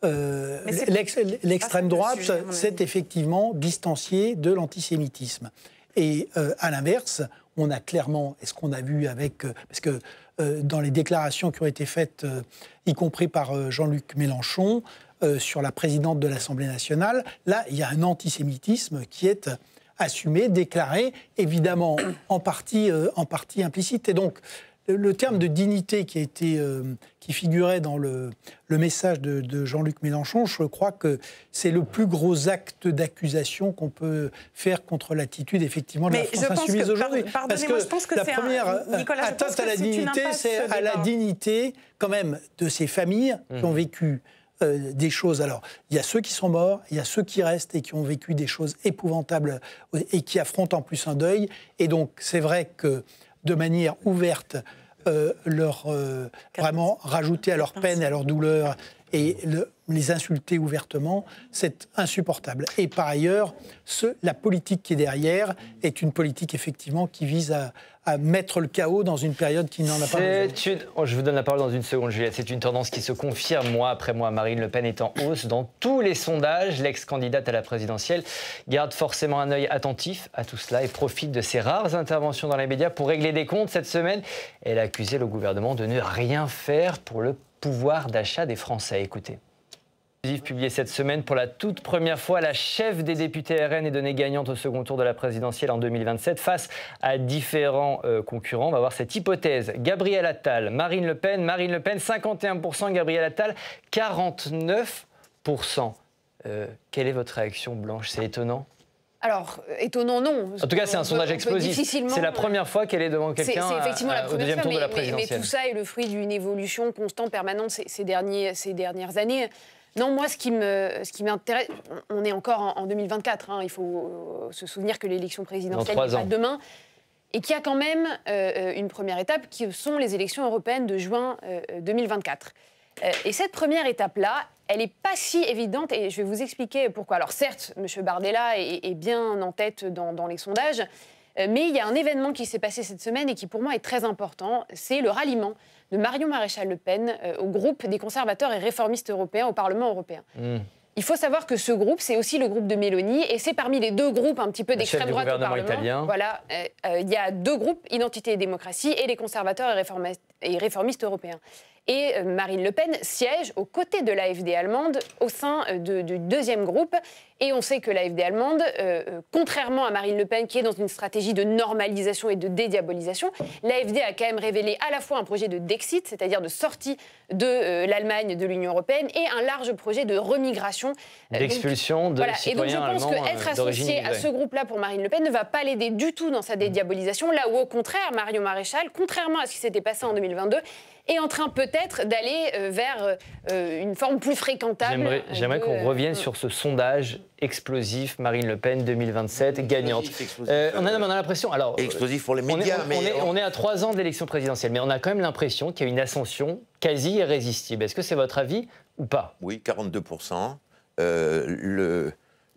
l'extrême droite s'est effectivement distanciée de l'antisémitisme. Et à l'inverse, on a clairement, et ce qu'on a vu avec... parce que dans les déclarations qui ont été faites, y compris par Jean-Luc Mélenchon, sur la présidente de l'Assemblée nationale, là, il y a un antisémitisme qui est assumé, déclaré, évidemment en partie implicite. Et donc, le terme de dignité qui figurait dans le message de Jean-Luc Mélenchon, je crois que c'est le plus gros acte d'accusation qu'on peut faire contre l'attitude, effectivement, de la France insoumise aujourd'hui. Parce que je pense que la première atteinte à la dignité, c'est à la dignité, quand même, de ces familles qui ont vécu des choses. Alors, il y a ceux qui sont morts, il y a ceux qui restent et qui ont vécu des choses épouvantables et qui affrontent en plus un deuil. Et donc, c'est vrai que de manière ouverte, vraiment rajouter à leur peine et à leur douleur et les insulter ouvertement, c'est insupportable. Et par ailleurs, la politique qui est derrière est une politique effectivement qui vise à mettre le chaos dans une période qui n'en a pas besoin. Je vous donne la parole dans une seconde, Juliette. C'est une tendance qui se confirme mois après mois. Marine Le Pen est en hausse dans tous les sondages. L'ex-candidate à la présidentielle garde forcément un œil attentif à tout cela et profite de ses rares interventions dans les médias pour régler des comptes. Cette semaine, elle a accusé le gouvernement de ne rien faire pour le pouvoir d'achat des Français. Écoutez. Publié cette semaine, pour la toute première fois, la chef des députés RN est donnée gagnante au second tour de la présidentielle en 2027 face à différents concurrents. On va voir cette hypothèse. Gabriel Attal, Marine Le Pen, 51%, Gabriel Attal, 49%. Quelle est votre réaction, Blanche? C'est étonnant? Alors, étonnant, non. En tout cas, c'est un sondage explosif. C'est la première fois qu'elle est devant quelqu'un au deuxième tour de la présidentielle. Mais tout ça est le fruit d'une évolution constante, permanente ces dernières années. Non, moi, ce qui m'intéresse, on est encore en 2024, il faut se souvenir que l'élection présidentielle n'est pas demain, et qu'il y a quand même une première étape, qui sont les élections européennes de juin 2024. Et cette première étape-là, elle n'est pas si évidente, et je vais vous expliquer pourquoi. Alors certes, M. Bardella est bien en tête dans les sondages, mais il y a un événement qui s'est passé cette semaine et qui, pour moi, est très important, c'est le ralliement de Marion Maréchal Le Pen au groupe des conservateurs et réformistes européens au Parlement européen. Il faut savoir que ce groupe, c'est aussi le groupe de Mélanie, et c'est parmi les deux groupes un petit peu d'extrême droite au Parlement. Italien. Voilà, il y a deux groupes, Identité et démocratie, et les conservateurs et réformistes européens. Et Marine Le Pen siège aux côtés de l'AfD allemande au sein du deuxième groupe. Et on sait que l'AfD allemande, contrairement à Marine Le Pen, qui est dans une stratégie de normalisation et de dédiabolisation, l'AfD a quand même révélé à la fois un projet de Dexit, c'est-à-dire de sortie de l'Allemagne de l'Union européenne, et un large projet de remigration. D'expulsion de citoyens allemands d'origine immigrée. Et donc je pense qu'être associé à ce groupe-là pour Marine Le Pen ne va pas l'aider du tout dans sa dédiabolisation, là où au contraire, Marion Maréchal, contrairement à ce qui s'était passé en 2022, est en train peut-être d'aller vers une forme plus fréquentable. J'aimerais qu'on revienne sur ce sondage explosif, Marine Le Pen 2027, gagnante. On a l'impression... Alors, explosif pour les médias, on est à 3 ans de l'élection présidentielle, mais on a quand même l'impression qu'il y a une ascension quasi irrésistible. Est-ce que c'est votre avis ou pas? Oui, 42%.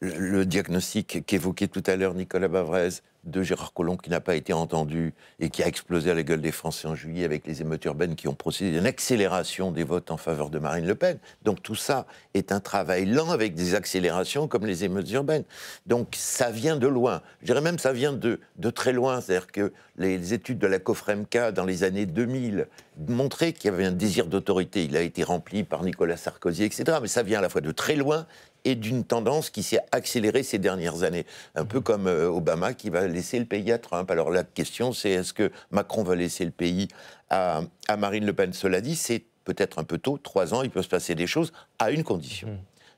Le diagnostic qu'évoquait tout à l'heure Nicolas Bavrez de Gérard Collomb, qui n'a pas été entendu et qui a explosé à la gueule des Français en juillet avec les émeutes urbaines qui ont procédé à une accélération des votes en faveur de Marine Le Pen. Donc tout ça est un travail lent avec des accélérations comme les émeutes urbaines. Donc ça vient de loin. Je dirais même ça vient de très loin. C'est-à-dire que les études de la Cofremca dans les années 2000 montraient qu'il y avait un désir d'autorité. Il a été rempli par Nicolas Sarkozy, etc. Mais ça vient à la fois de très loin et d'une tendance qui s'est accélérée ces dernières années. Un peu comme Obama qui va laisser le pays à Trump. Alors la question, c'est est-ce que Macron va laisser le pays à Marine Le Pen? Cela dit, c'est peut-être un peu tôt, 3 ans, il peut se passer des choses, à une condition.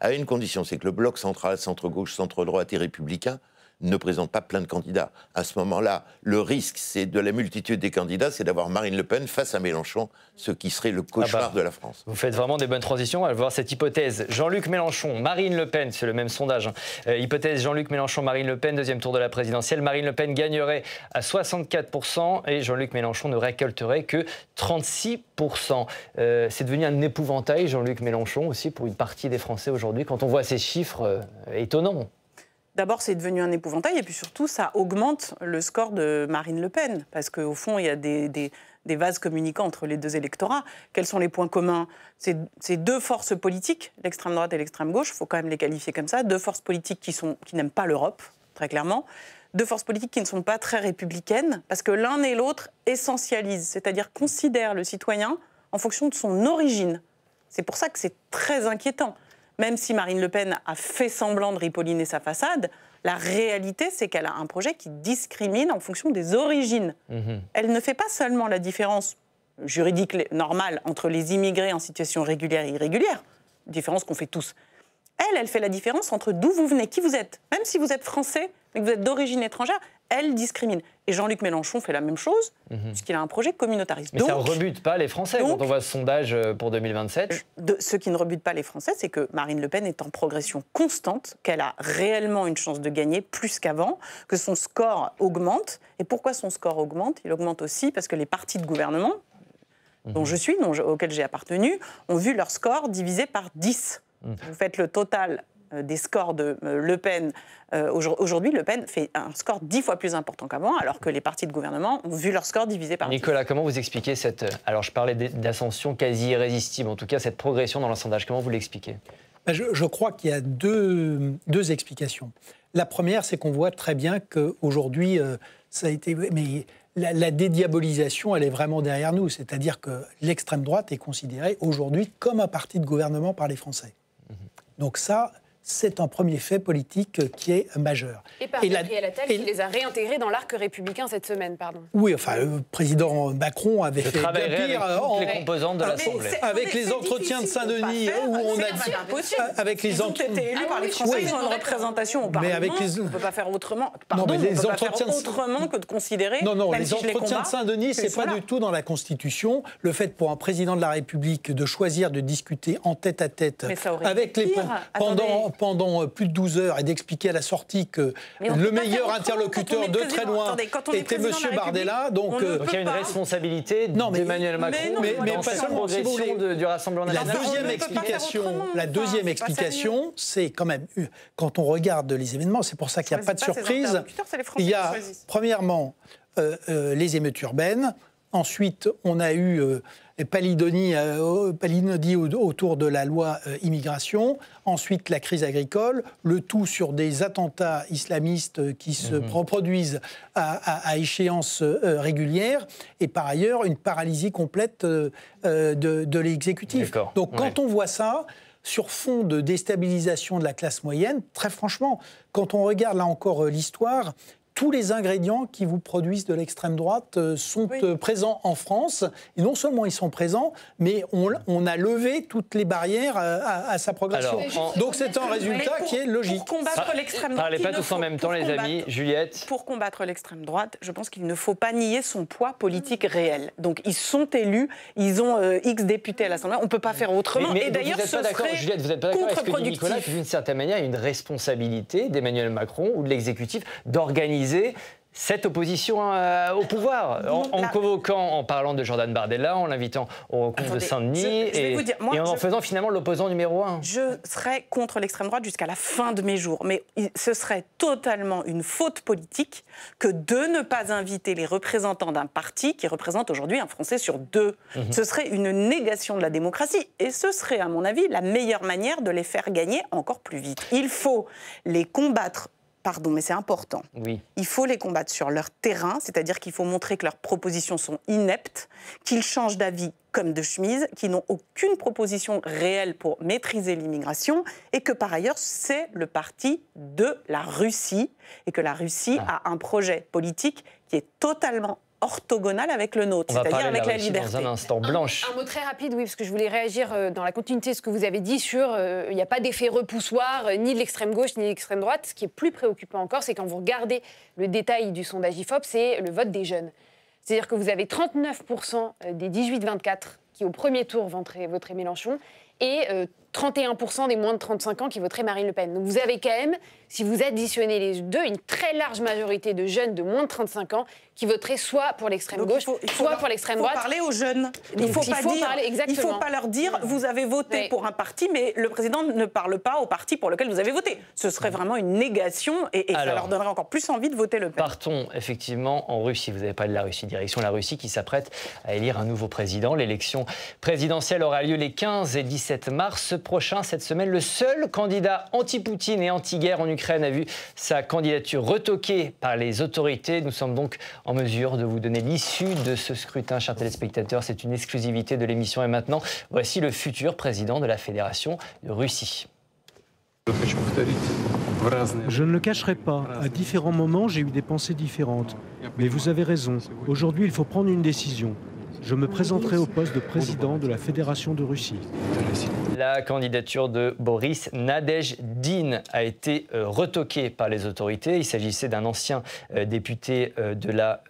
À une condition, c'est que le bloc central, centre-gauche, centre-droite et républicain ne présente pas plein de candidats. À ce moment-là, le risque, c'est de la multitude des candidats, c'est d'avoir Marine Le Pen face à Mélenchon, ce qui serait le cauchemar de la France. Vous faites vraiment des bonnes transitions. On va voir cette hypothèse. Jean-Luc Mélenchon, Marine Le Pen, c'est le même sondage. Hypothèse Jean-Luc Mélenchon, Marine Le Pen, deuxième tour de la présidentielle. Marine Le Pen gagnerait à 64% et Jean-Luc Mélenchon ne récolterait que 36%. C'est devenu un épouvantail, Jean-Luc Mélenchon, aussi pour une partie des Français aujourd'hui, quand on voit ces chiffres étonnants. D'abord, c'est devenu un épouvantail, et puis surtout, ça augmente le score de Marine Le Pen, parce qu'au fond, il y a des vases communicants entre les deux électorats. Quels sont les points communs? C'est deux forces politiques, l'extrême droite et l'extrême gauche, il faut quand même les qualifier comme ça, deux forces politiques qui n'aiment pas l'Europe, très clairement, deux forces politiques qui ne sont pas très républicaines, parce que l'un et l'autre essentialisent, c'est-à-dire considèrent le citoyen en fonction de son origine. C'est pour ça que c'est très inquiétant. Même si Marine Le Pen a fait semblant de ripolliner sa façade, la réalité, c'est qu'elle a un projet qui discrimine en fonction des origines. Elle ne fait pas seulement la différence juridique normale entre les immigrés en situation régulière et irrégulière, différence qu'on fait tous. Elle fait la différence entre d'où vous venez, qui vous êtes. Même si vous êtes français, mais que vous êtes d'origine étrangère, elle discrimine. Et Jean-Luc Mélenchon fait la même chose, puisqu'il a un projet communautariste. Mais donc, ça ne rebute pas les Français quand on voit ce sondage pour 2027. Ce qui ne rebute pas les Français, c'est que Marine Le Pen est en progression constante, qu'elle a réellement une chance de gagner plus qu'avant, que son score augmente. Et pourquoi son score augmente? Il augmente aussi parce que les partis de gouvernement, dont je suis, auxquels j'ai appartenu, ont vu leur score divisé par 10. Vous faites le total des scores de Le Pen. Aujourd'hui, Le Pen fait un score 10 fois plus important qu'avant, alors que les partis de gouvernement ont vu leur score divisé par 10. Nicolas, comment vous expliquez cette... Alors, je parlais d'ascension quasi irrésistible, en tout cas, cette progression dans le sondage. Comment vous l'expliquez? Je crois qu'il y a deux explications. La première, c'est qu'on voit très bien qu'aujourd'hui, ça a été... Mais la dédiabolisation, elle est vraiment derrière nous. C'est-à-dire que l'extrême droite est considérée aujourd'hui comme un parti de gouvernement par les Français. Donc ça, c'est un premier fait politique qui est majeur. Et par Gabriel Attal qui les a réintégrés dans l'arc républicain cette semaine, pardon. Oui, enfin, le président Macron avait fait bien pire avec toutes les composantes de l'Assemblée. Avec les entretiens de Saint-Denis, où on a dit... Avec les entretiens... Ils ont été élus par les Français, ils ont une représentation au Parlement, on ne peut pas faire autrement. Pardon, on ne peut pas faire autrement que de considérer... Non, les entretiens de Saint-Denis, ce n'est pas du tout dans la Constitution. Le fait pour un président de la République de choisir de discuter en tête-à-tête avec les... pendant plus de 12 heures et d'expliquer à la sortie que le meilleur interlocuteur de très loin était M. Bardella. Donc il y a une responsabilité d'Emmanuel Macron dans cette progression du Rassemblement national. La deuxième explication, c'est quand même, quand on regarde les événements, c'est pour ça qu'il n'y a pas de surprise. Il y a, premièrement, les émeutes urbaines. Ensuite, on a eu Palinodia autour de la loi immigration. Ensuite, la crise agricole. Le tout sur des attentats islamistes qui se reproduisent à échéance régulière. Et par ailleurs, une paralysie complète de l'exécutif. Donc, quand on voit ça, sur fond de déstabilisation de la classe moyenne, très franchement, quand on regarde là encore l'histoire... Tous les ingrédients qui vous produisent de l'extrême droite sont présents en France. Et non seulement ils sont présents, mais on a levé toutes les barrières à sa progression. Donc c'est un résultat qui est logique. Pour combattre l'extrême droite, parlez pas tous en même temps, les amis. Juliette. Pour combattre l'extrême droite, je pense qu'il ne faut pas nier son poids politique réel. Donc ils sont élus, ils ont X députés à l'Assemblée. On ne peut pas faire autrement. Mais et d'ailleurs, ce serait Juliette, vous n'êtes pas d'accord avec ce que dit Nicolas, d'une certaine manière, il y a une responsabilité d'Emmanuel Macron ou de l'exécutif d'organiser cette opposition au pouvoir, en convoquant, en parlant de Jordan Bardella, en l'invitant au recours de Saint-Denis et en faisant finalement l'opposant numéro 1. Je serais contre l'extrême droite jusqu'à la fin de mes jours, mais ce serait totalement une faute politique que de ne pas inviter les représentants d'un parti qui représente aujourd'hui un Français sur 2. Ce serait une négation de la démocratie et ce serait, à mon avis, la meilleure manière de les faire gagner encore plus vite. Il faut les combattre. Pardon, mais c'est important. Oui. Il faut les combattre sur leur terrain, c'est-à-dire qu'il faut montrer que leurs propositions sont ineptes, qu'ils changent d'avis comme de chemise, qu'ils n'ont aucune proposition réelle pour maîtriser l'immigration et que par ailleurs, c'est le parti de la Russie et que la Russie a un projet politique qui est totalement orthogonal avec le nôtre, c'est-à-dire avec la liberté. Dans un instant. Blanche. Un mot très rapide, oui, parce que je voulais réagir dans la continuité de ce que vous avez dit sur il n'y a pas d'effet repoussoir ni de l'extrême gauche ni de l'extrême droite. Ce qui est plus préoccupant encore, c'est quand vous regardez le détail du sondage IFOP, c'est le vote des jeunes. C'est-à-dire que vous avez 39% des 18-24 qui, au premier tour, voteraient Mélenchon et 31% des moins de 35 ans qui voteraient Marine Le Pen. Donc vous avez quand même, si vous additionnez les deux, une très large majorité de jeunes de moins de 35 ans qui voteraient soit pour l'extrême gauche, soit pour l'extrême droite. Il faut parler aux jeunes. Il ne faut pas leur dire vous avez voté pour un parti, mais le président ne parle pas au parti pour lequel vous avez voté. Ce serait vraiment une négation et ça leur donnerait encore plus envie de voter Le Pen. Partons effectivement en Russie. Vous avez parlé de la Russie. Direction la Russie qui s'apprête à élire un nouveau président. L'élection présidentielle aura lieu les 15 et 17 mars prochain. Cette semaine, le seul candidat anti-Poutine et anti-guerre en Ukraine a vu sa candidature retoquée par les autorités. Nous sommes donc en mesure de vous donner l'issue de ce scrutin, chers téléspectateurs. C'est une exclusivité de l'émission. Et maintenant, voici le futur président de la Fédération de Russie. Je ne le cacherai pas, à différents moments, j'ai eu des pensées différentes. Mais vous avez raison, aujourd'hui, il faut prendre une décision. Je me présenterai au poste de président de la Fédération de Russie. La candidature de Boris Nadezhdin a été retoquée par les autorités. Il s'agissait d'un ancien député de la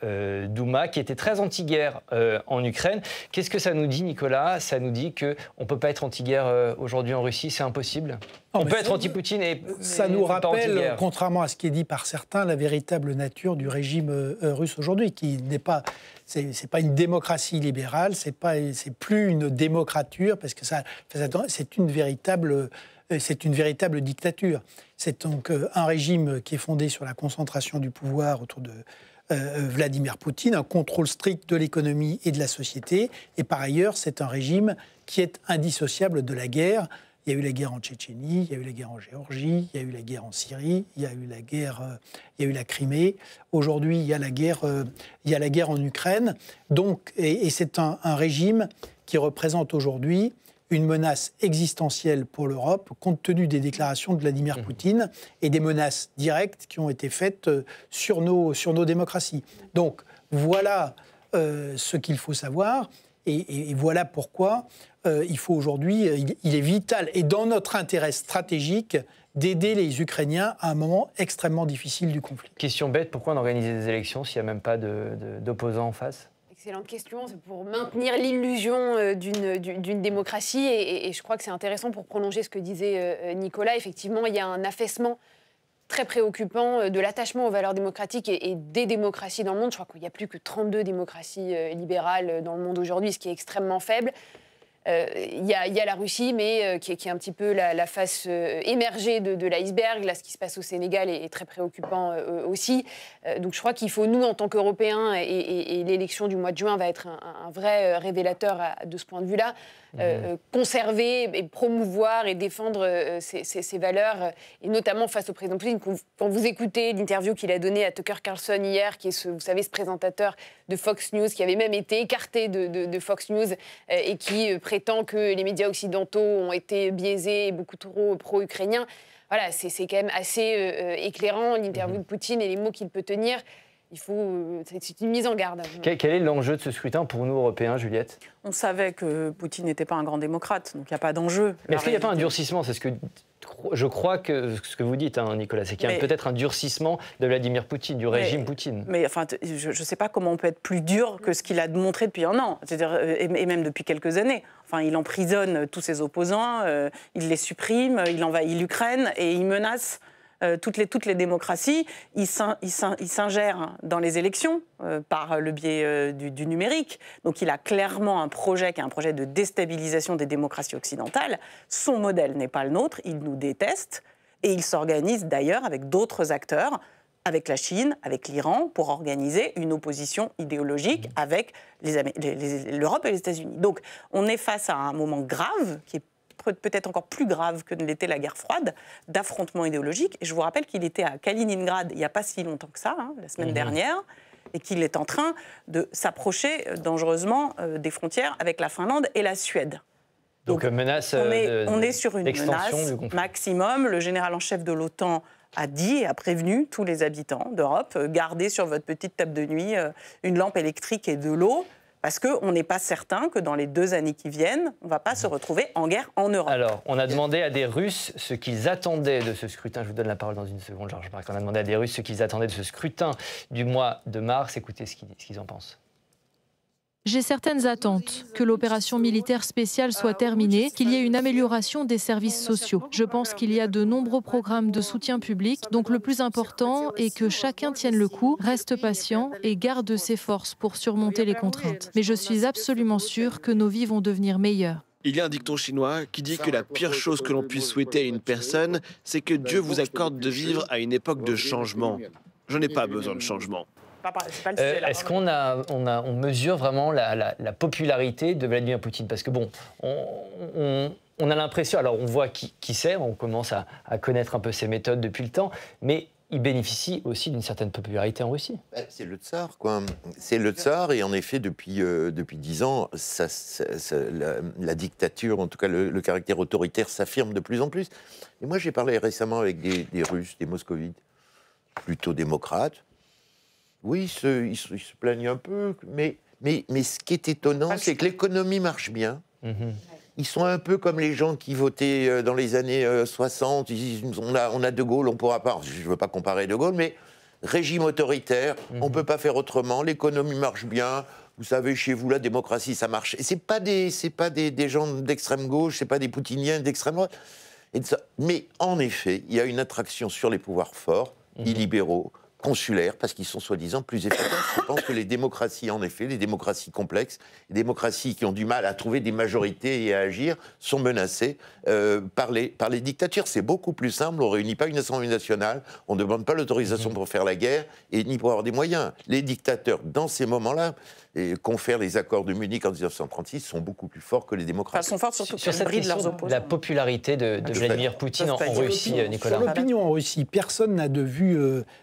Douma qui était très anti-guerre en Ukraine. Qu'est-ce que ça nous dit, Nicolas? Ça nous dit qu'on ne peut pas être anti-guerre aujourd'hui en Russie, c'est impossible? On peut être anti-Poutine et ça nous rappelle, contrairement à ce qui est dit par certains, la véritable nature du régime russe aujourd'hui, qui n'est pas... C'est pas une démocratie libérale, c'est plus une démocrature, parce que c'est une véritable dictature. C'est donc un régime qui est fondé sur la concentration du pouvoir autour de Vladimir Poutine, un contrôle strict de l'économie et de la société. Et par ailleurs, c'est un régime qui est indissociable de la guerre. Il y a eu la guerre en Tchétchénie, il y a eu la guerre en Géorgie, il y a eu la guerre en Syrie, il y a eu la Crimée. Aujourd'hui, il y a la guerre en Ukraine. Donc, et c'est un régime qui représente aujourd'hui une menace existentielle pour l'Europe, compte tenu des déclarations de Vladimir Poutine et des menaces directes qui ont été faites sur nos démocraties. Donc, voilà ce qu'il faut savoir. Et voilà pourquoi il faut aujourd'hui, il est vital et dans notre intérêt stratégique d'aider les Ukrainiens à un moment extrêmement difficile du conflit. Question bête, pourquoi on organise des élections s'il n'y a même pas d'opposants en face? Excellente question, c'est pour maintenir l'illusion d'une démocratie et je crois que c'est intéressant pour prolonger ce que disait Nicolas. Effectivement, il y a un affaissement très préoccupant de l'attachement aux valeurs démocratiques et des démocraties dans le monde. Je crois qu'il n'y a plus que 32 démocraties libérales dans le monde aujourd'hui, ce qui est extrêmement faible. Il y a la Russie, mais qui est un petit peu la face émergée de l'iceberg. Là, ce qui se passe au Sénégal est très préoccupant aussi. Donc je crois qu'il faut, nous, en tant qu'Européens, et l'élection du mois de juin va être un vrai révélateur de ce point de vue-là, conserver et promouvoir et défendre ces valeurs, et notamment face au président Poutine. Quand vous écoutez l'interview qu'il a donnée à Tucker Carlson hier, qui est, vous savez, ce présentateur de Fox News, qui avait même été écarté de Fox News et qui prétend que les médias occidentaux ont été biaisés et beaucoup trop pro-ukrainiens. Voilà, c'est quand même assez éclairant, l'interview de Poutine et les mots qu'il peut tenir. C'est une mise en garde. Quel est l'enjeu de ce scrutin pour nous, Européens, Juliette? On savait que Poutine n'était pas un grand démocrate, donc il n'y a pas d'enjeu. Mais est-ce qu'il n'y a pas un durcissement? C'est ce que je crois que ce que vous dites, hein, Nicolas, c'est qu'il y a peut-être un durcissement de Vladimir Poutine, du régime Poutine. Mais enfin, je ne sais pas comment on peut être plus dur que ce qu'il a montré depuis un an, c'est-à-dire, et même depuis quelques années. Enfin, il emprisonne tous ses opposants, il les supprime, il envahit l'Ukraine et il menace toutes les démocraties. Il s'ingère dans les élections par le biais du numérique. Donc il a clairement un projet qui est un projet de déstabilisation des démocraties occidentales. Son modèle n'est pas le nôtre, il nous déteste et il s'organise d'ailleurs avec d'autres acteurs, avec la Chine, avec l'Iran, pour organiser une opposition idéologique avec l'Europe et les États-Unis. Donc on est face à un moment grave qui est peut-être encore plus grave que ne l'était la guerre froide, d'affrontement idéologique. Et je vous rappelle qu'il était à Kaliningrad il n'y a pas si longtemps que ça, la semaine dernière, et qu'il est en train de s'approcher dangereusement des frontières avec la Finlande et la Suède. Donc menace on est sur une menace maximum. Le général en chef de l'OTAN a dit et a prévenu tous les habitants d'Europe, gardez sur votre petite table de nuit une lampe électrique et de l'eau, parce qu'on n'est pas certain que dans les 2 années qui viennent, on ne va pas se retrouver en guerre en Europe. Alors, on a demandé à des Russes ce qu'ils attendaient de ce scrutin. Je vous donne la parole dans une seconde, Georges Marc. On a demandé à des Russes ce qu'ils attendaient de ce scrutin du mois de mars. Écoutez ce qu'ils en pensent. J'ai certaines attentes, que l'opération militaire spéciale soit terminée, qu'il y ait une amélioration des services sociaux. Je pense qu'il y a de nombreux programmes de soutien public, donc le plus important est que chacun tienne le coup, reste patient et garde ses forces pour surmonter les contraintes. Mais je suis absolument sûre que nos vies vont devenir meilleures. Il y a un dicton chinois qui dit que la pire chose que l'on puisse souhaiter à une personne, c'est que Dieu vous accorde de vivre à une époque de changement. Je n'ai pas besoin de changement. Est-ce qu'on mesure vraiment la popularité de Vladimir Poutine? Parce que bon, on a l'impression, alors on voit qui c'est, on commence à connaître un peu ses méthodes depuis le temps, mais il bénéficie aussi d'une certaine popularité en Russie. C'est le tsar, quoi. C'est le tsar, et en effet, depuis 10 ans, la dictature, en tout cas le caractère autoritaire, s'affirme de plus en plus. Et moi, j'ai parlé récemment avec des Russes, des moscovites, plutôt démocrates. Oui, ils se plaignent un peu, mais ce qui est étonnant, c'est que l'économie marche bien. Ils sont un peu comme les gens qui votaient dans les années 60. Ils disent, on a De Gaulle, on ne pourra pas... Je ne veux pas comparer De Gaulle, mais régime autoritaire, on ne peut pas faire autrement, l'économie marche bien. Vous savez, chez vous, la démocratie, ça marche. Et ce n'est pas des gens d'extrême gauche, ce n'est pas des poutiniens d'extrême droite. Mais en effet, il y a une attraction sur les pouvoirs forts, illibéraux, consulaires, parce qu'ils sont soi-disant plus efficaces. Je pense que les démocraties, en effet, les démocraties complexes, les démocraties qui ont du mal à trouver des majorités et à agir, sont menacées par les dictatures. C'est beaucoup plus simple, on ne réunit pas une assemblée nationale, on ne demande pas l'autorisation pour faire la guerre, et ni pour avoir des moyens. Les dictateurs, dans ces moments-là, confèrent les accords de Munich en 1936, sont beaucoup plus forts que les démocrates. Ils sont forts surtout sur cette question de la popularité de Vladimir Poutine en Russie, Nicolas. Sur l'opinion en Russie, personne n'a de vue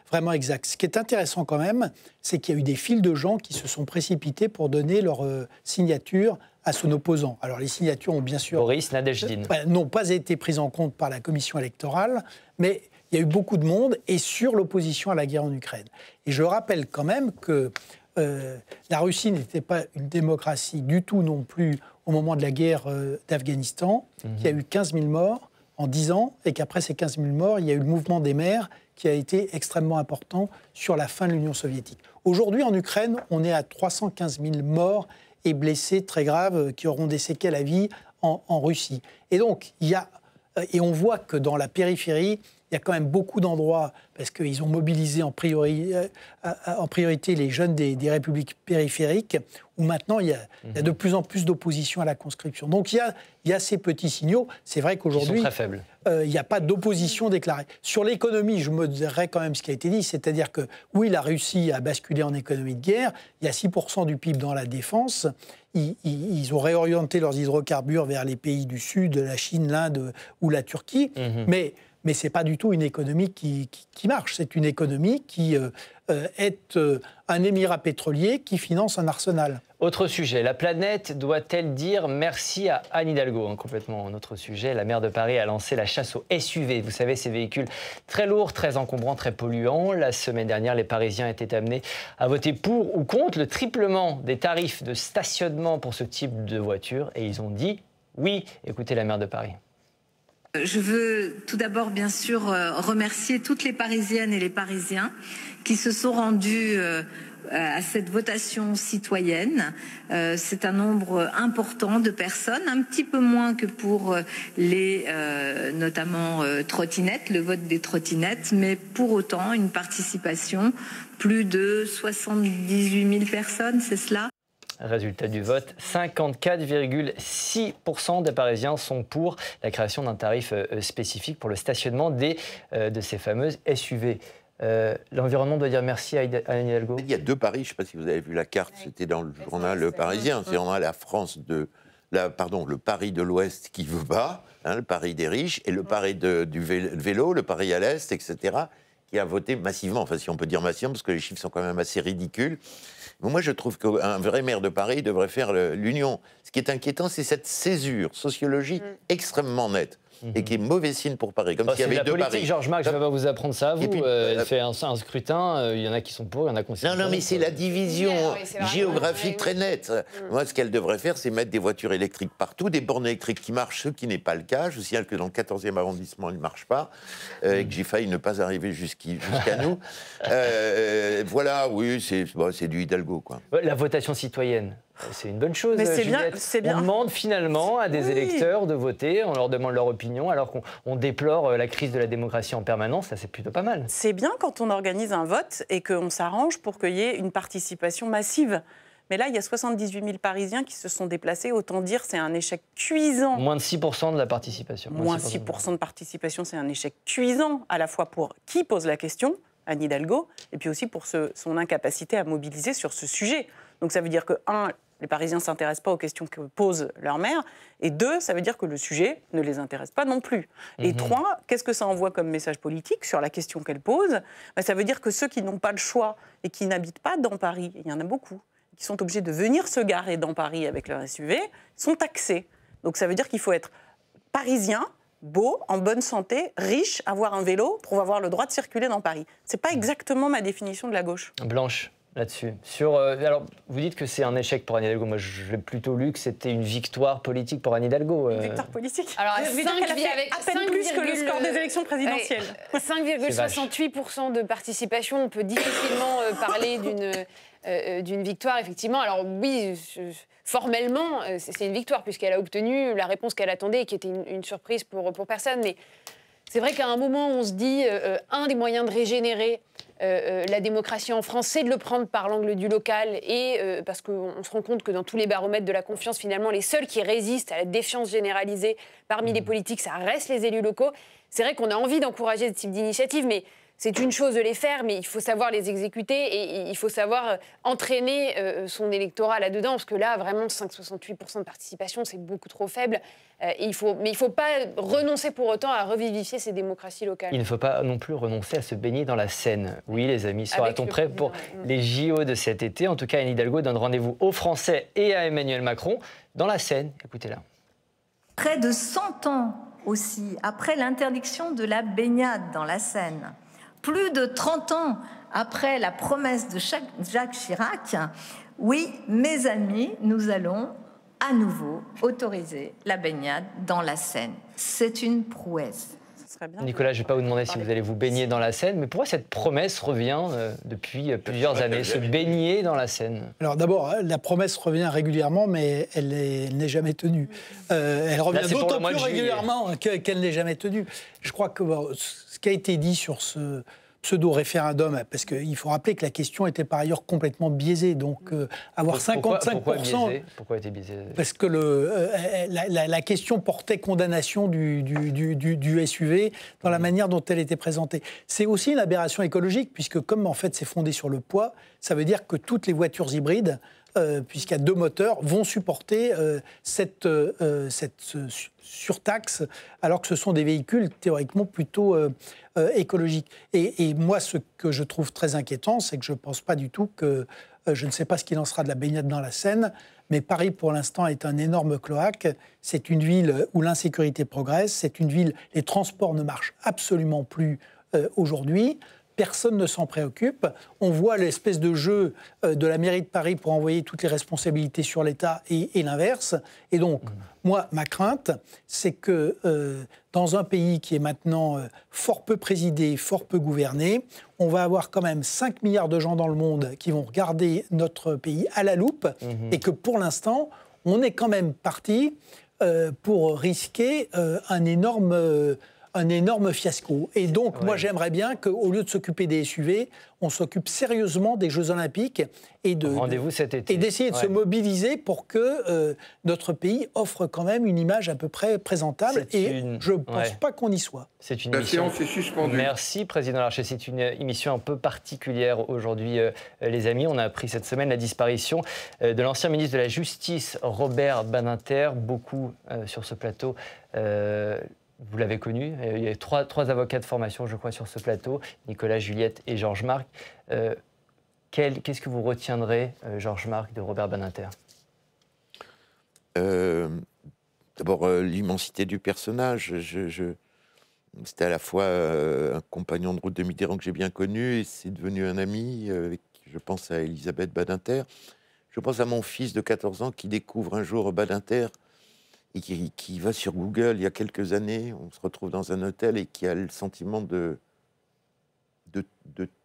vraiment exacte. Ce qui est intéressant quand même, c'est qu'il y a eu des files de gens qui se sont précipités pour donner leur signature à son opposant. Alors les signatures ont bien sûr... Boris Nadezhdin. N'ont pas été prises en compte par la commission électorale, mais il y a eu beaucoup de monde et sur l'opposition à la guerre en Ukraine. Et je rappelle quand même que la Russie n'était pas une démocratie du tout non plus au moment de la guerre d'Afghanistan, qu'il y a eu 15 000 morts en 10 ans, et qu'après ces 15 000 morts, il y a eu le mouvement des mers qui a été extrêmement important sur la fin de l'Union soviétique. Aujourd'hui, en Ukraine, on est à 315 000 morts et blessés très graves qui auront des séquelles à vie en Russie. Et donc, on voit que dans la périphérie, il y a quand même beaucoup d'endroits, parce qu'ils ont mobilisé en priorité les jeunes des républiques périphériques, où maintenant il y a de plus en plus d'opposition à la conscription. Donc il y a ces petits signaux. C'est vrai qu'aujourd'hui, ils sont très faibles. Il n'y a pas d'opposition déclarée. Sur l'économie, je me dirais quand même ce qui a été dit, c'est-à-dire que oui, la Russie a basculé en économie de guerre, il y a 6% du PIB dans la défense, ils ont réorienté leurs hydrocarbures vers les pays du Sud, la Chine, l'Inde ou la Turquie, mais ce n'est pas du tout une économie qui marche. C'est une économie qui est un émirat pétrolier qui finance un arsenal. Autre sujet, la planète doit-elle dire merci à Anne Hidalgo? Complètement un autre sujet. La maire de Paris a lancé la chasse aux SUV. Vous savez, ces véhicules très lourds, très encombrants, très polluants. La semaine dernière, les Parisiens étaient amenés à voter pour ou contre le triplement des tarifs de stationnement pour ce type de voiture. Et ils ont dit oui. Écoutez la maire de Paris. Je veux tout d'abord, bien sûr, remercier toutes les Parisiennes et les Parisiens qui se sont rendus à cette votation citoyenne. C'est un nombre important de personnes, un petit peu moins que pour les, notamment, trottinettes, le vote des trottinettes, mais pour autant une participation, plus de 78 000 personnes, c'est cela? Résultat du vote, 54,6% des Parisiens sont pour la création d'un tarif spécifique pour le stationnement de ces fameuses SUV. L'environnement doit dire merci à Anne Hidalgo. Il y a deux Paris, je ne sais pas si vous avez vu la carte, c'était dans le journal Le Parisien. C'est la France le Paris de l'Ouest qui veut pas, le Paris des riches, et le Paris du vélo, le Paris à l'Est, etc., qui a voté massivement, enfin si on peut dire massivement, parce que les chiffres sont quand même assez ridicules. Mais moi, je trouve qu'un vrai maire de Paris devrait faire l'union. Ce qui est inquiétant, c'est cette césure sociologique extrêmement nette et qui est mauvais signe pour Paris. Comme s'il y avait la deux politique, Paris. Georges-Marc, je vais pas vous apprendre ça. Vous, puis, fait un scrutin, il y en a qui sont pour, il y en a qui sont Non, mais c'est la division géographique très nette. Moi, ce qu'elle devrait faire, c'est mettre des voitures électriques partout, des bornes électriques qui marchent, ce qui n'est pas le cas. Je signale que dans le 14e arrondissement, elles ne marchent pas, et que j'ai failli ne pas arriver jusqu'à nous. Voilà, oui, c'est du Hidalgo, quoi. La votation citoyenne, c'est une bonne chose. Mais c'est Juliette. bien. On demande finalement à des électeurs de voter, on leur demande leur opinion, alors qu'on déplore la crise de la démocratie en permanence. Ça, c'est plutôt pas mal. C'est bien quand on organise un vote et qu'on s'arrange pour qu'il y ait une participation massive. Mais là, il y a 78 000 Parisiens qui se sont déplacés. Autant dire, c'est un échec cuisant. Moins de 6% de la participation. Moins 6% de participation, c'est un échec cuisant, à la fois pour qui pose la question, Anne Hidalgo, et puis aussi pour son incapacité à mobiliser sur ce sujet. Donc ça veut dire que, 1, les Parisiens ne s'intéressent pas aux questions que pose leur maire, et 2, ça veut dire que le sujet ne les intéresse pas non plus. Et 3, qu'est-ce que ça envoie comme message politique sur la question qu'elle pose? Ça veut dire que ceux qui n'ont pas le choix et qui n'habitent pas dans Paris, il y en a beaucoup, qui sont obligés de venir se garer dans Paris avec leur SUV, sont taxés. Donc ça veut dire qu'il faut être parisien, beau, en bonne santé, riche, avoir un vélo pour avoir le droit de circuler dans Paris. C'est pas exactement ma définition de la gauche. Blanche, là-dessus. Alors, vous dites que c'est un échec pour Anne Hidalgo. Moi, je l'ai plutôt lu que c'était une victoire politique pour Anne Hidalgo. Une victoire politique. Alors, je veux dire qu'elle a fait à peine plus que le score des élections présidentielles. 5,68% de participation, on peut difficilement parler d'une victoire, effectivement. Alors oui, formellement, c'est une victoire, puisqu'elle a obtenu la réponse qu'elle attendait et qui était une surprise pour personne. Mais c'est vrai qu'à un moment, on se dit, un des moyens de régénérer la démocratie en France, c'est de le prendre par l'angle du local, et parce qu'on se rend compte que dans tous les baromètres de la confiance, finalement, les seuls qui résistent à la défiance généralisée parmi les politiques, ça reste les élus locaux. C'est vrai qu'on a envie d'encourager ce type d'initiative, mais c'est une chose de les faire, mais il faut savoir les exécuter et il faut savoir entraîner son électorat là-dedans, parce que là, vraiment, 5,68% de participation, c'est beaucoup trop faible. Mais il ne faut pas renoncer pour autant à revivifier ces démocraties locales. Il ne faut pas non plus renoncer à se baigner dans la Seine. Oui, les amis, sera-t-on prêt pour les JO de cet été? En tout cas, Anne Hidalgo donne rendez-vous aux Français et à Emmanuel Macron dans la Seine. Écoutez-la. Près de 100 ans aussi, après l'interdiction de la baignade dans la Seine, plus de 30 ans après la promesse de Jacques Chirac, oui, mes amis, nous allons à nouveau autoriser la baignade dans la Seine. C'est une prouesse. Nicolas, je ne vais pas vous demander si vous allez vous baigner dans la Seine, mais pourquoi cette promesse revient depuis plusieurs années, se baigner dans la Seine? Alors d'abord, la promesse revient régulièrement, mais elle n'est jamais tenue. Elle revient d'autant plus régulièrement qu'elle n'est jamais tenue. Je crois que ce qui a été dit sur ce pseudo-référendum, parce qu'il faut rappeler que la question était par ailleurs complètement biaisée, donc avoir 55%... Pourquoi était biaisée? Parce que la question portait condamnation du SUV dans la manière dont elle était présentée. C'est aussi une aberration écologique, puisque comme en fait c'est fondé sur le poids, ça veut dire que toutes les voitures hybrides, puisqu'il y a 2 moteurs, vont supporter cette surtaxe, alors que ce sont des véhicules théoriquement plutôt écologiques. Et moi, ce que je trouve très inquiétant, c'est que je ne pense pas du tout que... je ne sais pas ce qu'il en sera de la baignade dans la Seine, mais Paris, pour l'instant, est un énorme cloaque. C'est une ville où l'insécurité progresse. C'est une ville... Les transports ne marchent absolument plus aujourd'hui. Personne ne s'en préoccupe. On voit l'espèce de jeu de la mairie de Paris pour envoyer toutes les responsabilités sur l'État et l'inverse. Et donc, moi, ma crainte, c'est que dans un pays qui est maintenant fort peu présidé, fort peu gouverné, on va avoir quand même 5 milliards de gens dans le monde qui vont regarder notre pays à la loupe et que pour l'instant, on est quand même parti pour risquer un énorme fiasco. Et donc, moi, j'aimerais bien qu'au lieu de s'occuper des SUV, on s'occupe sérieusement des Jeux Olympiques et rendez-vous cet été. Et d'essayer de se mobiliser pour que notre pays offre quand même une image à peu près présentable. Et je ne pense pas qu'on y soit. C'est une émission... séance est suspendue. Merci, Président Larcher. C'est une émission un peu particulière aujourd'hui, les amis. On a appris cette semaine la disparition de l'ancien ministre de la Justice, Robert Badinter. Beaucoup sur ce plateau... Vous l'avez connu, il y a trois avocats de formation, je crois, sur ce plateau, Nicolas, Juliette et Georges-Marc. Qu'est-ce que vous retiendrez, Georges-Marc, de Robert Badinter? D'abord, l'immensité du personnage. C'était à la fois un compagnon de route de Mitterrand que j'ai bien connu, et c'est devenu un ami. Je pense à Elisabeth Badinter. Je pense à mon fils de 14 ans qui découvre un jour Badinter et qui va sur Google il y a quelques années. On se retrouve dans un hôtel et qui a le sentiment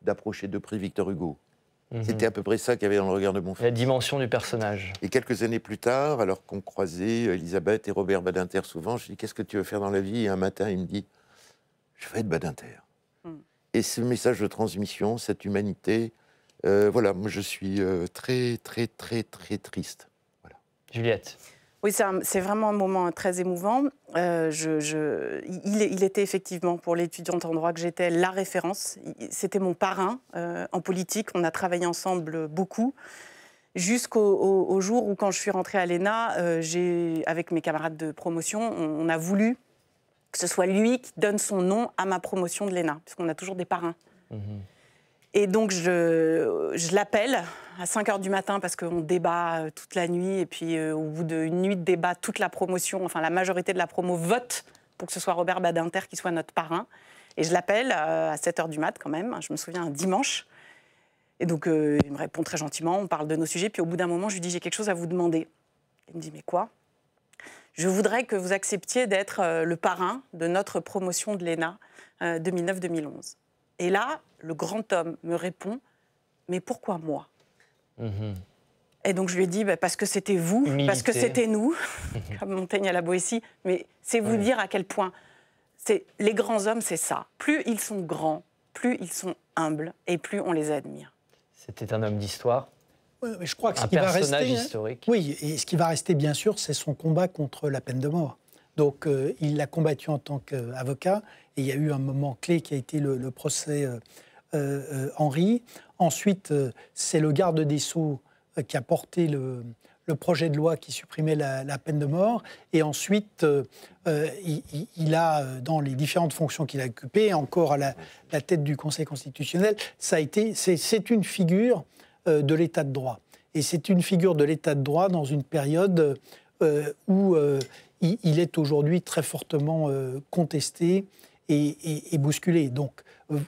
d'approcher de près Victor Hugo. C'était à peu près ça qu'il y avait dans le regard de mon fils. La dimension du personnage. Et quelques années plus tard, alors qu'on croisait Elisabeth et Robert Badinter souvent, je lui dis « Qu'est-ce que tu veux faire dans la vie ?» Et un matin, il me dit « Je vais être Badinter. » Et ce message de transmission, cette humanité, voilà, moi je suis très, très, très, très triste. Voilà. Juliette. Oui, c'est vraiment un moment très émouvant. Il était effectivement, pour l'étudiante en droit que j'étais, la référence. C'était mon parrain en politique. On a travaillé ensemble beaucoup. Jusqu'au jour où, quand je suis rentrée à l'ENA, avec mes camarades de promotion, on a voulu que ce soit lui qui donne son nom à ma promotion de l'ENA, puisqu'on a toujours des parrains. Et donc, je l'appelle à 5h du matin parce qu'on débat toute la nuit. Et puis, au bout d'une nuit de débat, toute la promotion, enfin la majorité de la promo vote pour que ce soit Robert Badinter qui soit notre parrain. Et je l'appelle à 7h du mat quand même, je me souviens, un dimanche. Et donc, il me répond très gentiment, on parle de nos sujets. Puis au bout d'un moment, je lui dis « J'ai quelque chose à vous demander ». Il me dit « Mais quoi ?» Je voudrais que vous acceptiez d'être le parrain de notre promotion de l'ENA 2009-2011. Et là, le grand homme me répond « Mais pourquoi moi ?» Et donc je lui ai dit parce que c'était vous, parce que c'était nous, comme Montaigne à la Boétie. Mais c'est vous dire à quel point les grands hommes, c'est ça. Plus ils sont grands, plus ils sont humbles et plus on les admire. C'était un homme d'histoire. Oui, je crois que un personnage historique. Oui, et ce qui va rester, bien sûr, c'est son combat contre la peine de mort. Donc, il l'a combattu en tant qu'avocat, et il y a eu un moment clé qui a été le procès Henry. Ensuite, c'est le garde des Sceaux qui a porté le projet de loi qui supprimait la peine de mort. Et ensuite, il a, dans les différentes fonctions qu'il a occupées, encore à la tête du Conseil constitutionnel, c'est une figure de l'état de droit. Et c'est une figure de l'état de droit dans une période où il est aujourd'hui très fortement contesté et bousculé. Donc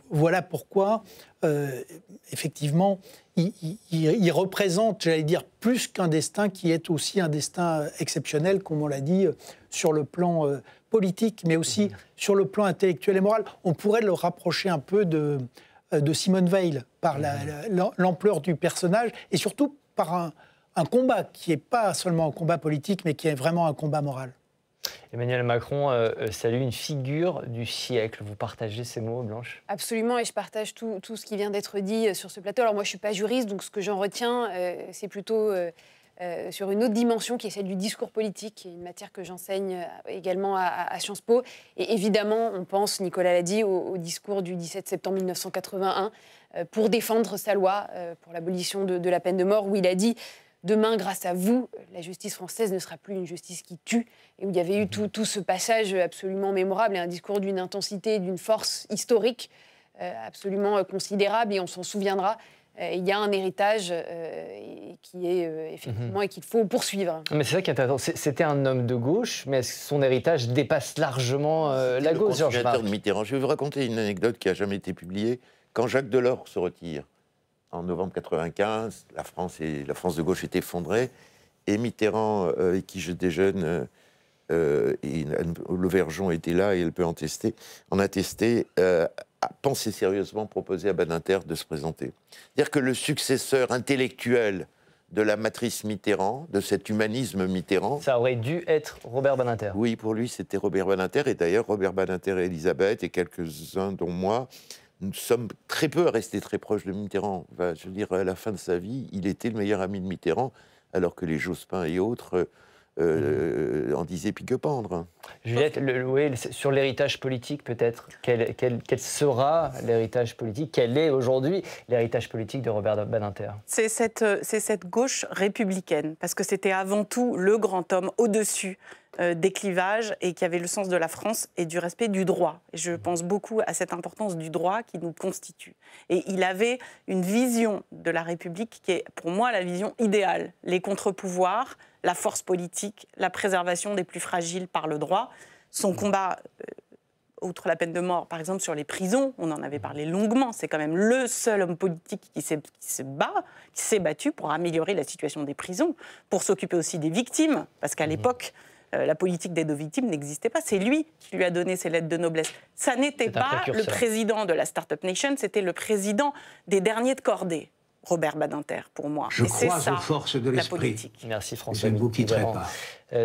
voilà pourquoi, effectivement, il représente, j'allais dire, plus qu'un destin qui est aussi un destin exceptionnel, comme on l'a dit, sur le plan politique, mais aussi sur le plan intellectuel et moral. On pourrait le rapprocher un peu de Simone Veil, par l'ampleur du personnage, et surtout par un combat qui n'est pas seulement un combat politique, mais qui est vraiment un combat moral. Emmanuel Macron salue une figure du siècle. Vous partagez ces mots, Blanche ? Absolument, et je partage tout ce qui vient d'être dit sur ce plateau. Alors moi, je ne suis pas juriste, donc ce que j'en retiens, c'est plutôt sur une autre dimension qui est celle du discours politique, qui est une matière que j'enseigne également à Sciences Po. Et évidemment, on pense, Nicolas l'a dit, au discours du 17 septembre 1981 pour défendre sa loi pour l'abolition de la peine de mort, où il a dit « Demain, grâce à vous, la justice française ne sera plus une justice qui tue ». Et où il y avait eu tout ce passage absolument mémorable et un discours d'une intensité, d'une force historique absolument considérable, et on s'en souviendra. Il y a un héritage qui est effectivement et qu'il faut poursuivre. Mais c'est ça qui est intéressant. C'était un homme de gauche, mais est-ce que son héritage dépasse largement la gauche, Georges Marc ? De Mitterrand. Je vais vous raconter une anecdote qui n'a jamais été publiée. Quand Jacques Delors se retire, en novembre 1995, la France de gauche est effondrée, et Mitterrand, avec qui je déjeune, et Lauvergeon était là, et elle peut en attester, a pensé sérieusement proposer à Badinter de se présenter. C'est-à-dire que le successeur intellectuel de la matrice Mitterrand, de cet humanisme Mitterrand... Ça aurait dû être Robert Badinter. Oui, pour lui, c'était Robert Badinter. Et d'ailleurs, Robert Badinter et Elisabeth, et quelques-uns dont moi, nous sommes très peu restés très proches de Mitterrand. Enfin, je veux dire, à la fin de sa vie, il était le meilleur ami de Mitterrand, alors que les Jospin et autres... en disait pique-pendre. Juliette, sur l'héritage politique, peut-être, quel sera l'héritage politique ? Quel est aujourd'hui l'héritage politique de Robert Badinter ? C'est cette gauche républicaine, parce que c'était avant tout le grand homme au-dessus des clivages et qui avait le sens de la France et du respect du droit. Et je pense beaucoup à cette importance du droit qui nous constitue. Et il avait une vision de la République qui est, pour moi, la vision idéale. Les contre-pouvoirs, la force politique, la préservation des plus fragiles par le droit. Son combat, outre la peine de mort, par exemple, sur les prisons, on en avait parlé longuement, c'est quand même le seul homme politique qui s'est battu pour améliorer la situation des prisons, pour s'occuper aussi des victimes, parce qu'à l'époque, la politique d'aide aux victimes n'existait pas. C'est lui qui lui a donné ses lettres de noblesse. Ça n'était pas le président de la Startup Nation, c'était le président des derniers de cordée. Robert Badinter, pour moi. Je crois aux forces de l'esprit. Merci François. Je ne vous quitterai pas.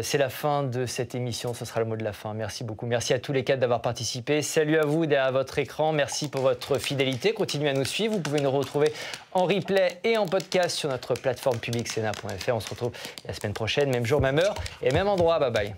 C'est la fin de cette émission, ce sera le mot de la fin. Merci beaucoup. Merci à tous les quatre d'avoir participé. Salut à vous derrière votre écran. Merci pour votre fidélité. Continuez à nous suivre. Vous pouvez nous retrouver en replay et en podcast sur notre plateforme publique cna.fr. On se retrouve la semaine prochaine, même jour, même heure et même endroit. Bye bye.